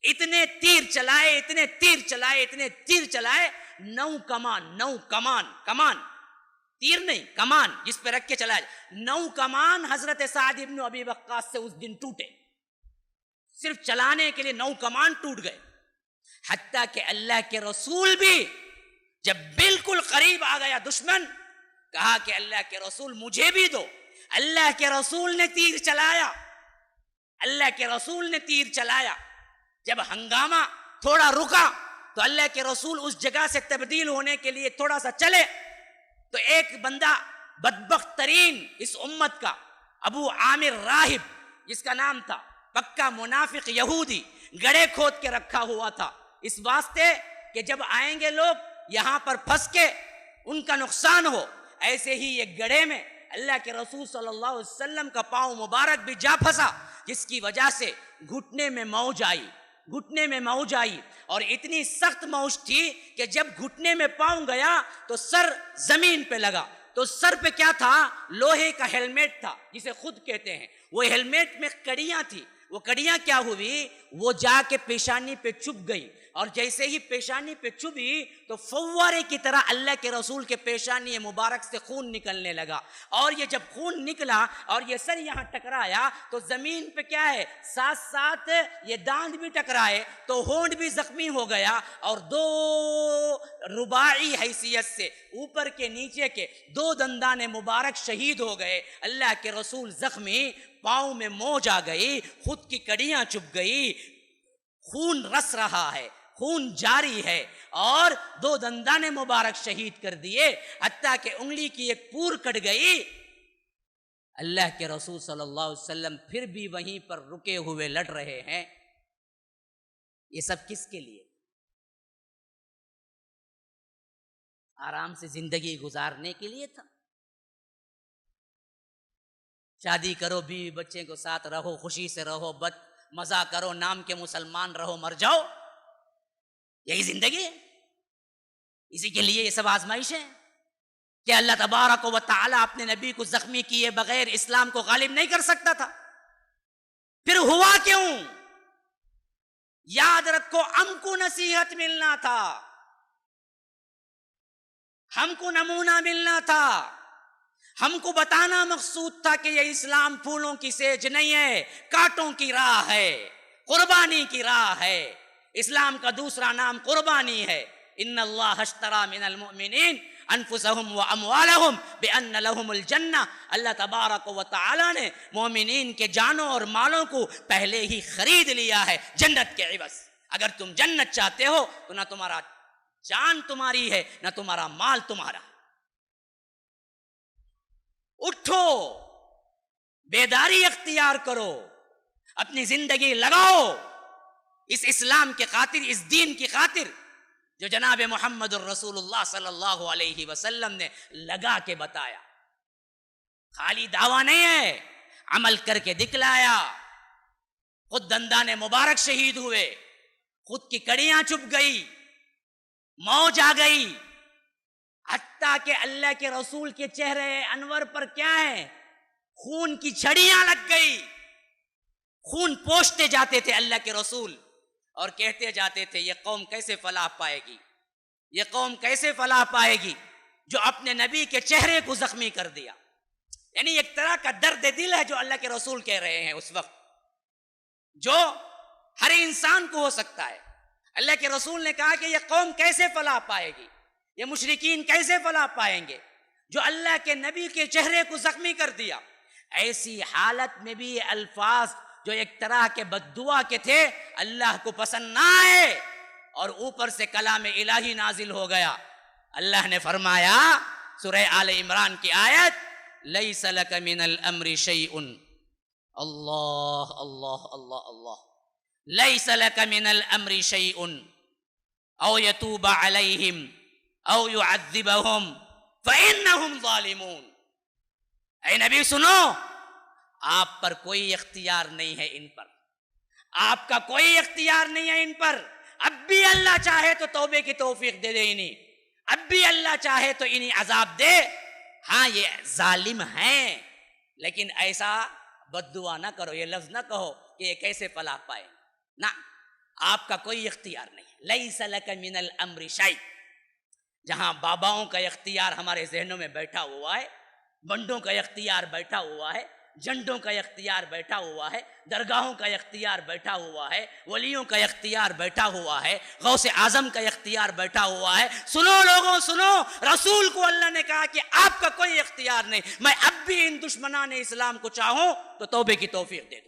اتنے تیر چلائے، اتنے تیر چلائے، اتنے تیر چلائے، 9 کمان تیر نہیں، کمان جس پہ رکھ کے چلائے، 9 کمان حضرت سعد ابن ابی وقاص سے اس دن ٹوٹے، صرف چلانے کے لیے 9 کمان ٹوٹ گئے۔ حتیٰ کہ اللہ کے رسول بھی جب بالکل قریب آ گیا دشمن، کہا کہ اللہ کے رسول مجھے بھی دو۔ اللہ کے رسول نے تیر چلایا، اللہ کے رسول نے تیر چلایا۔ جب ہنگامہ تھوڑا رکا تو اللہ کے رسول اس جگہ سے تبدیل ہونے کے لیے تھوڑا سا چلے، تو ایک بندہ بدبخت ترین اس امت کا، ابو عامر راہب جس کا نام تھا، پکا منافق یہودی، گڑھے کھود کے رکھا ہوا تھا اس واسطے کہ جب آئیں گے لوگ یہاں پر پھنس کے ان کا نقصان ہو۔ ایسے ہی یہ گڑھے میں اللہ کے رسول صلی اللہ علیہ وسلم کا پاؤں مبارک بھی جا پھنسا، جس کی وجہ سے گھٹنے میں موج آئی، اور اتنی سخت موج تھی کہ جب گھٹنے میں پاؤں گیا تو سر زمین پہ لگا، تو سر پہ کیا تھا؟ لوہے کا ہیلمیٹ تھا جسے خود کہتے ہیں، وہ ہیلمیٹ میں کڑیاں تھی، وہ کڑیاں کیا ہوئی؟ وہ جا کے پیشانی پہ چبھ گئی، اور جیسے ہی پیشانی پہ چبھی تو فوارے کی طرح اللہ کے رسول کے پیشانی مبارک سے خون نکلنے لگا، اور یہ جب خون نکلا اور یہ سر یہاں ٹکرایا تو زمین پہ کیا ہے؟ ساتھ ساتھ یہ داندھ بھی ٹکرائے تو ہونٹ بھی زخمی ہو گیا، اور 2 رباعی حیثیت سے اوپر کے نیچے کے 2 دندان مبارک شہید ہو گئے۔ اللہ کے رسول زخمی، پاؤں میں موج آ گئی، خود کی کڑیاں چبھ گئی، خون رس رہا ہے، خون جاری ہے، اور 2 دندان مبارک شہید کر دیے، حتیٰ کہ انگلی کی ایک پور کٹ گئی۔ اللہ کے رسول صلی اللہ علیہ وسلم پھر بھی وہیں پر رکے ہوئے لڑ رہے ہیں۔ یہ سب کس کے لیے؟ آرام سے زندگی گزارنے کے لیے تھا۔ شادی کرو، بیوی بچے کو ساتھ رہو، خوشی سے رہو، مزہ کرو، نام کے مسلمان رہو، مر جاؤ، یہی زندگی ہے؟ اسی کے لیے یہ سب آزمائش ہے کہ اللہ تبارک و تعالی اپنے نبی کو زخمی کیے بغیر اسلام کو غالب نہیں کر سکتا تھا؟ پھر ہوا کیوں؟ یاد رکھو، ہم کو نصیحت ملنا تھا، ہم کو نمونہ ملنا تھا، ہم کو بتانا مقصود تھا کہ یہ اسلام پھولوں کی سیج نہیں ہے، کانٹوں کی راہ ہے، قربانی کی راہ ہے۔ اسلام کا دوسرا نام قربانی ہے۔ ان اللہ اشتری من المؤمنین انفسهم واموالهم بان لهم الجنہ، اللہ تبارک و تعالی نے مومنین کے جانوں اور مالوں کو پہلے ہی خرید لیا ہے جنت کے عوض۔ اگر تم جنت چاہتے ہو تو نہ تمہارا جان تمہاری ہے، نہ تمہارا مال تمہارا۔ اٹھو، بیداری اختیار کرو، اپنی زندگی لگاؤ اس اسلام کے خاطر، اس دین کی خاطر جو جناب محمد الرسول اللہ صلی اللہ علیہ وسلم نے لگا کے بتایا۔ خالی دعویٰ نہیں ہے، عمل کر کے دکھلایا۔ خود دندان مبارک شہید ہوئے، خود کی کڑیاں چبھ گئی، موج آ گئی، حتیٰ کہ اللہ کے رسول کے چہرے انور پر کیا ہے؟ خون کی چھڑیاں لگ گئی۔ خون پوچھتے جاتے تھے اللہ کے رسول اور کہتے جاتے تھے یہ قوم کیسے فلاح پائے گی، یہ قوم کیسے فلاح پائے گی جو اپنے نبی کے چہرے کو زخمی کر دیا۔ یعنی ایک طرح کا درد دل ہے جو اللہ کے رسول کہہ رہے ہیں اس وقت، جو ہر انسان کو ہو سکتا ہے۔ اللہ کے رسول نے کہا کہ یہ قوم کیسے فلاح پائے گی، یہ مشرکین کیسے فلاح پائیں گے جو اللہ کے نبی کے چہرے کو زخمی کر دیا۔ ایسی حالت میں بھی یہ الفاظ جو ایک طرح کے بد دعا کے تھے اللہ کو پسند نہ آئے، اور اوپر سے کلام الہی نازل ہو گیا۔ اللہ نے فرمایا سورہ آل عمران کی آیت، لیس لک من الامر شیء، اللہ اللہ اللہ اللہ، لیس لک من الامر شیء او یتوب علیہم او یعذبہم فانہم ظالمون۔ اے نبی سنو، آپ پر کوئی اختیار نہیں ہے ان پر، آپ کا کوئی اختیار نہیں ہے ان پر۔ اب بھی اللہ چاہے تو توبے کی توفیق دے دے انہیں، اب بھی اللہ چاہے تو انہیں عذاب دے. ہاں یہ ظالم ہیں، لیکن ایسا بد دعا نہ کرو، یہ لفظ نہ کہو کہ یہ کیسے فلاح پائے. نہ، آپ کا کوئی اختیار نہیں. لیس لک من الامر شیء. جہاں باباؤں کا اختیار ہمارے ذہنوں میں بیٹھا ہوا ہے، بنڈوں کا اختیار بیٹھا ہوا ہے، جنڈوں کا اختیار بیٹھا ہوا ہے، درگاہوں کا اختیار بیٹھا ہوا ہے، ولیوں کا اختیار بیٹھا ہوا ہے، غوث اعظم کا اختیار بیٹھا ہوا ہے. سنو لوگوں سنو، رسول کو اللہ نے کہا کہ آپ کا کوئی اختیار نہیں. میں اب بھی ان دشمنان اسلام کو چاہوں تو توبے کی توفیق دے دوں.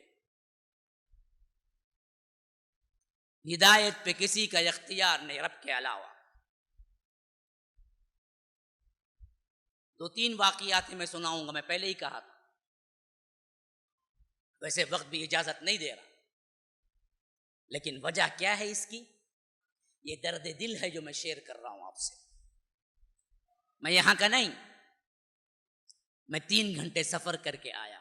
ہدایت پہ کسی کا اختیار نہیں رب کے علاوہ. 2-3 واقعات میں سناؤں گا، میں پہلے ہی کہا تھا، ویسے وقت بھی اجازت نہیں دے رہا. لیکن وجہ کیا ہے اس کی؟ یہ درد دل ہے جو میں شیئر کر رہا ہوں آپ سے. میں یہاں کا نہیں، میں 3 گھنٹے سفر کر کے آیا.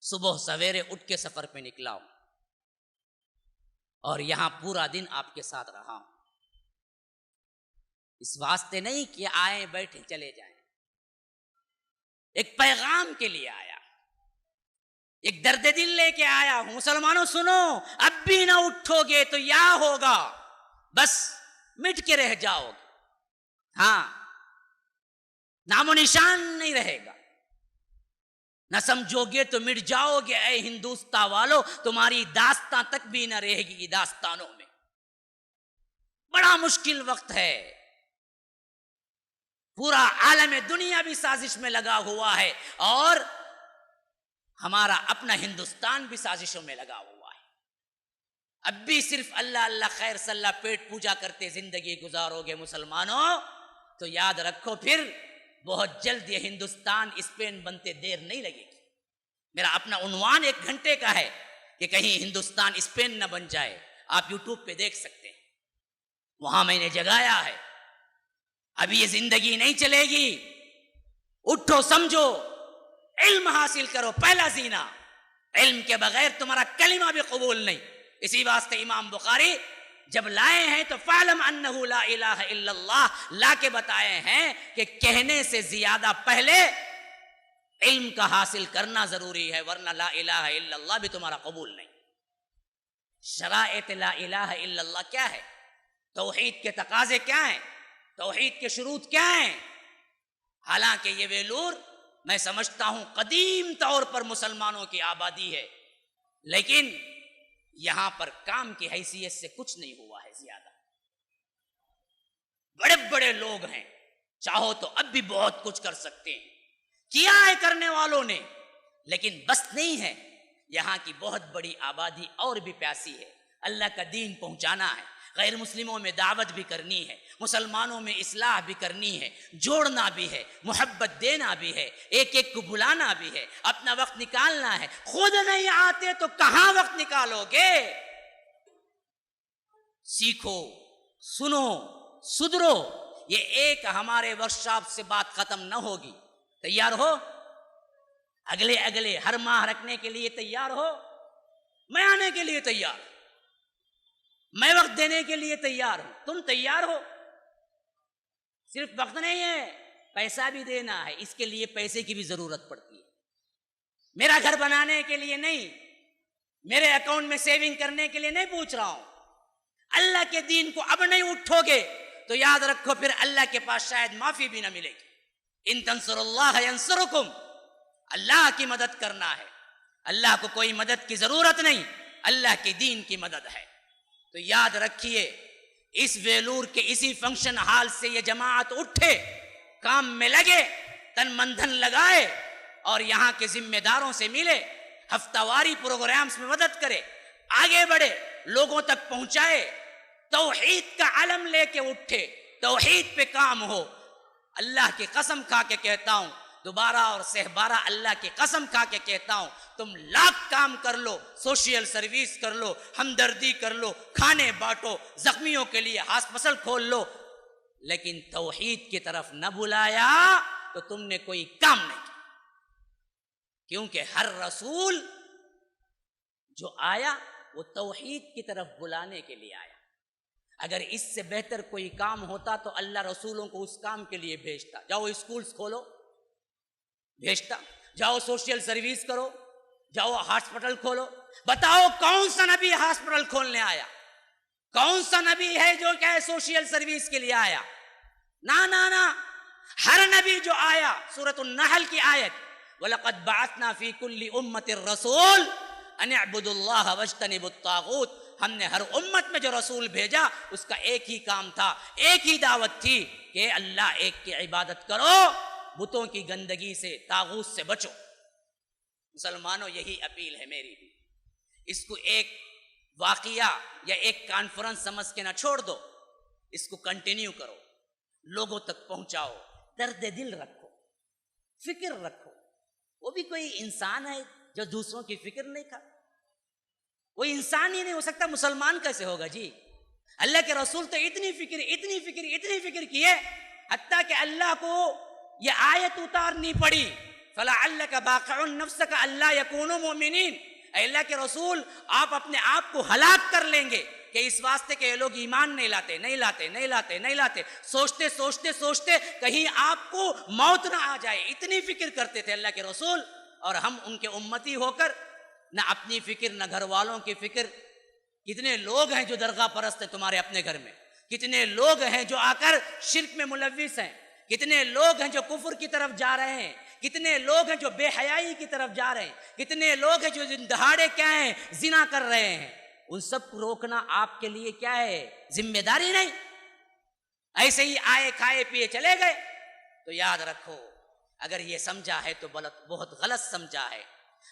صبح سویرے اٹھ کے سفر پہ نکلا ہوں اور یہاں پورا دن آپ کے ساتھ رہا ہوں. اس واسطے نہیں کہ آئے بیٹھے چلے جائیں، ایک پیغام کے لیے آیا، ایک درد دل لے کے آیا ہوں. مسلمانوں سنو، اب بھی نہ اٹھو گے تو یا ہوگا، بس مٹ کے رہ جاؤ گے. ہاں، نام و نشان نہیں رہے گا. نہ سمجھو گے تو مٹ جاؤ گے. اے ہندوستان والو، تمہاری داستان تک بھی نہ رہے گی داستانوں میں. بڑا مشکل وقت ہے. پورا عالم دنیا بھی سازش میں لگا ہوا ہے اور ہمارا اپنا ہندوستان بھی سازشوں میں لگا ہوا ہے. اب بھی صرف اللہ اللہ خیر صلی اللہ پیٹ پوجا کرتے زندگی گزارو گے مسلمانوں تو یاد رکھو پھر بہت جلد یہ ہندوستان اسپین بنتے دیر نہیں لگے گی. میرا اپنا عنوان 1 گھنٹے کا ہے کہ کہیں ہندوستان اسپین نہ بن جائے. آپ یوٹیوب پہ دیکھ سکتے ہیں، وہاں میں نے جگایا ہے. ابھی یہ زندگی نہیں چلے گی. اٹھو، سمجھو، علم حاصل کرو. پہلا زینہ علم کے بغیر تمہارا کلمہ بھی قبول نہیں. اسی واسطے امام بخاری جب لائے ہیں تو فَعْلَمْ أَنَّهُ لَا إِلَهَ إِلَّا اللَّهِ لا کے بتائے ہیں کہ کہنے سے زیادہ پہلے علم کا حاصل کرنا ضروری ہے، ورنہ لا الہ الا اللہ بھی تمہارا قبول نہیں. شرائط لا الہ الا اللہ کیا ہے؟ توحید کے تقاضے کیا ہیں؟ توحید کے شروط کیا ہیں؟ حالانکہ یہ ویلور میں سمجھتا ہوں قدیم طور پر مسلمانوں کی آبادی ہے، لیکن یہاں پر کام کی حیثیت سے کچھ نہیں ہوا ہے زیادہ. بڑے بڑے لوگ ہیں، چاہو تو اب بھی بہت کچھ کر سکتے ہیں. کیا ہے کرنے والوں نے، لیکن بس نہیں ہے. یہاں کی بہت بڑی آبادی اور بھی پیاسی ہے. اللہ کا دین پہنچانا ہے، غیر مسلموں میں دعوت بھی کرنی ہے، مسلمانوں میں اصلاح بھی کرنی ہے، جوڑنا بھی ہے، محبت دینا بھی ہے، ایک ایک کو بلانا بھی ہے، اپنا وقت نکالنا ہے. خود نہیں آتے تو کہاں وقت نکالو گے؟ سیکھو، سنو، سدھرو. یہ ایک ہمارے ورکشاپ سے بات ختم نہ ہوگی. تیار ہو؟ اگلے ہر ماہ رکھنے کے لیے تیار ہو؟ میں آنے کے لیے تیار، میں وقت دینے کے لیے تیار ہوں. تم تیار ہو؟ صرف وقت نہیں ہے، پیسہ بھی دینا ہے. اس کے لیے پیسے کی بھی ضرورت پڑتی ہے. میرا گھر بنانے کے لیے نہیں، میرے اکاؤنٹ میں سیونگ کرنے کے لیے نہیں پوچھ رہا ہوں. اللہ کے دین کو اب نہیں اٹھو گے تو یاد رکھو پھر اللہ کے پاس شاید معافی بھی نہ ملے گی. ان تنصروا اللہ ینصرکم. اللہ کی مدد کرنا ہے. اللہ کو کوئی مدد کی ضرورت نہیں، اللہ کے دین کی مدد ہے. تو یاد رکھیے، اس ویلور کے اسی فنکشن ہال سے یہ جماعت اٹھے، کام میں لگے، تن من دھن لگائے اور یہاں کے ذمہ داروں سے ملے، ہفتہ واری پروگرامز میں مدد کرے، آگے بڑھے، لوگوں تک پہنچائے، توحید کا علم لے کے اٹھے، توحید پہ کام ہو. اللہ کی قسم کھا کے کہتا ہوں، دوبارہ اور سہبارہ اللہ کی قسم کھا کے کہتا ہوں، تم لاکھ کام کر لو، سوشل سروس کر لو، ہمدردی کر لو، کھانے بانٹو، زخمیوں کے لیے ہاسپٹل کھول لو، لیکن توحید کی طرف نہ بلایا تو تم نے کوئی کام نہیں کیا. کیونکہ ہر رسول جو آیا وہ توحید کی طرف بلانے کے لیے آیا. اگر اس سے بہتر کوئی کام ہوتا تو اللہ رسولوں کو اس کام کے لیے بھیجتا. جاؤ اسکولز کھولو، بھیجتا. جاؤ سوشل سروس کرو، جاؤ ہاسپٹل کھولو. بتاؤ کون سا نبی ہاسپٹل کھولنے آیا؟ کون سا نبی ہے جو کہ سوشل سروس کے لیے آیا؟ نا. ہر نبی جو آیا، سورۃ النحل کی آیت، وَلَقَدْ بَعَثْنَا فِي كُلِّ أُمَّةٍ رَسُولٍ أَنِ اعْبُدُوا اللَّهَ وَاجْتَنِبُوا الطَّاغُوتَ. ہم نے ہر امت میں جو رسول بھیجا اس کا ایک ہی کام تھا، ایک ہی دعوت تھی کہ اللہ ایک کی عبادت کرو، بتوں کی گندگی سے، طاغوت سے بچو. مسلمانوں یہی اپیل ہے میری بھی. اس کو ایک واقعہ یا ایک کانفرنس سمجھ کے نہ چھوڑ دو، اس کو کنٹینیو کرو، لوگوں تک پہنچاؤ، درد دل رکھو، فکر رکھو. وہ بھی کوئی انسان ہے جو دوسروں کی فکر نہیں کھا؟ وہ انسان ہی نہیں ہو سکتا، مسلمان کیسے ہوگا جی؟ اللہ کے رسول تو اتنی فکر کیے، حتیٰ کہ اللہ کو یہ آیت اتارنی پڑی، فَلَعَلَّكَ بَاقِعٌ نَفْسَكَ أَلَّا يَكُونُوا مُؤْمِنِينَ. اے اللہ کے رسول، آپ اپنے آپ کو ہلاک کر لیں گے کہ اس واسطے کہ یہ لوگ ایمان نہیں لاتے. سوچتے کہیں آپ کو موت نہ آ جائے، اتنی فکر کرتے تھے اللہ کے رسول. اور ہم ان کے امتی ہو کر نہ اپنی فکر نہ گھر والوں کی فکر. کتنے لوگ ہیں جو درگاہ پرست ہیں تمہارے اپنے گھر میں، کتنے لوگ ہیں جو آ کر شرک میں ملوث ہیں، کتنے لوگ ہیں جو کفر کی طرف جا رہے ہیں، کتنے لوگ ہیں جو بے حیائی کی طرف جا رہے ہیں، کتنے لوگ ہیں جو دہاڑے کیا ہیں زنا کر رہے ہیں. ان سب کو روکنا آپ کے لیے کیا ہے؟ ذمہ داری نہیں. ایسے ہی آئے کھائے پیے چلے گئے. تو یاد رکھو، اگر یہ سمجھا ہے تو بہت غلط سمجھا ہے.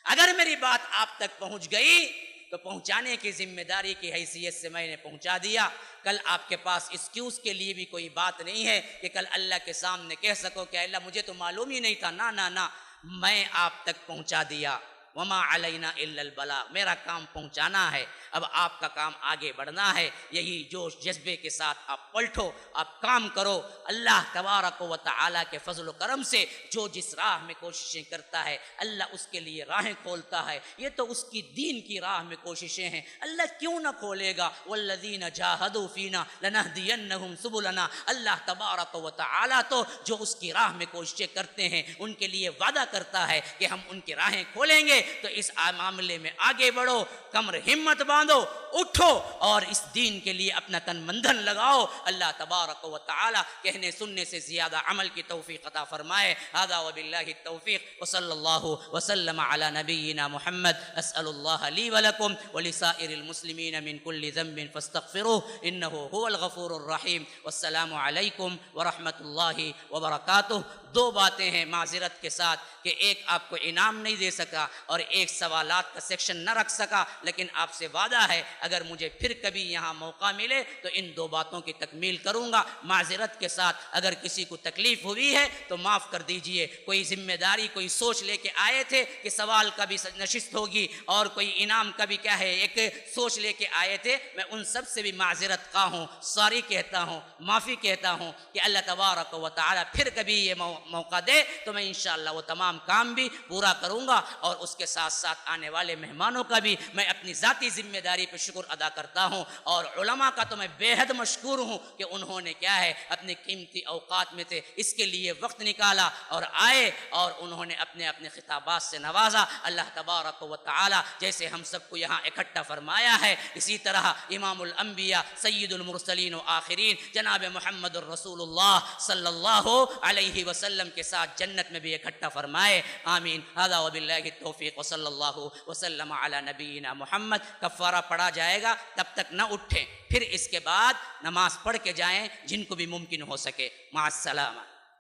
اگر میری بات آپ تک پہنچ گئی تو پہنچانے کی ذمہ داری کی حیثیت سے میں نے پہنچا دیا. کل آپ کے پاس ایکسکیوز کے لیے بھی کوئی بات نہیں ہے کہ کل اللہ کے سامنے کہہ سکو کہ اللہ مجھے تو معلوم ہی نہیں تھا. نہ، میں آپ تک پہنچا دیا. وما علینا الا البلاغ. میرا کام پہنچانا ہے، اب آپ کا کام آگے بڑھنا ہے. یہی جوش جذبے کے ساتھ آپ پلٹو، آپ کام کرو. اللہ تبارک و تعالیٰ کے فضل و کرم سے جو جس راہ میں کوششیں کرتا ہے اللہ اس کے لیے راہیں کھولتا ہے. یہ تو اس کی دین کی راہ میں کوششیں ہیں، اللہ کیوں نہ کھولے گا؟ والذین جاہدوا فینا لنہدینہم سبلنا. اللہ تبارک و تعالیٰ تو جو اس کی راہ میں کوششیں کرتے ہیں ان کے لیے وعدہ کرتا ہے کہ ہم ان کی راہیں کھولیں گے. تو اس معاملے میں آگے بڑھو، کمر ہمت باندھو، اٹھو اور اس دین کے لیے اپنا تن مندھن لگاؤ. اللہ تبارک و تعالی کہنے سننے سے زیادہ عمل کی توفیق عطا فرمائے. ھذا وباللہ التوفیق وصلی اللہ وسلم علی نبینا محمد. اسأل اللہ لی ولکم ولسائر المسلمین من کل ذنب فاستغفروه انه هو الغفور الرحیم. والسلام علیکم ورحمۃ اللہ وبرکاتہ. دو باتیں ہیں معذرت کے ساتھ کہ ایک آپ کو انعام نہیں دے سکا اور ایک سوالات کا سیکشن نہ رکھ سکا، لیکن آپ سے وعدہ ہے اگر مجھے پھر کبھی یہاں موقع ملے تو ان دو باتوں کی تکمیل کروں گا. معذرت کے ساتھ اگر کسی کو تکلیف ہوئی ہے تو معاف کر دیجئے. کوئی ذمہ داری کوئی سوچ لے کے آئے تھے کہ سوال کا بھی نشست ہوگی اور کوئی انعام کا بھی کیا ہے ایک سوچ لے کے آئے تھے. میں ان سب سے بھی معذرت خواہ ہوں، سوری کہتا ہوں، معافی کہتا ہوں کہ اللہ تبارک و تعالی پھر کبھی یہ موقع دے تو میں انشاءاللہ وہ تمام کام بھی پورا کروں گا. اور اس کے ساتھ ساتھ آنے والے مہمانوں کا بھی میں اپنی ذاتی ذمہ داری پہ شکر ادا کرتا ہوں. اور علماء کا تو میں بے حد مشکور ہوں کہ انہوں نے کیا ہے اپنے قیمتی اوقات میں سے اس کے لیے وقت نکالا اور آئے اور انہوں نے اپنے اپنے خطابات سے نوازا. اللہ تبارک و تعالی جیسے ہم سب کو یہاں اکٹھا فرمایا ہے اسی طرح امام الانبیاء سید المرسلین و آخرین جناب محمد الرسول اللہ صلی اللہ علیہ وسلم کے ساتھ جنت میں بھی اکٹھا فرمائے. آمین. ھذا وباللہ التوفیق وصلی اللہ وسلم علی نبینا محمد. کفارہ پڑھا جائے گا، تب تک نہ اٹھیں، پھر اس کے بعد نماز پڑھ کے جائیں جن کو بھی ممکن ہو سکے. مع السلامہ.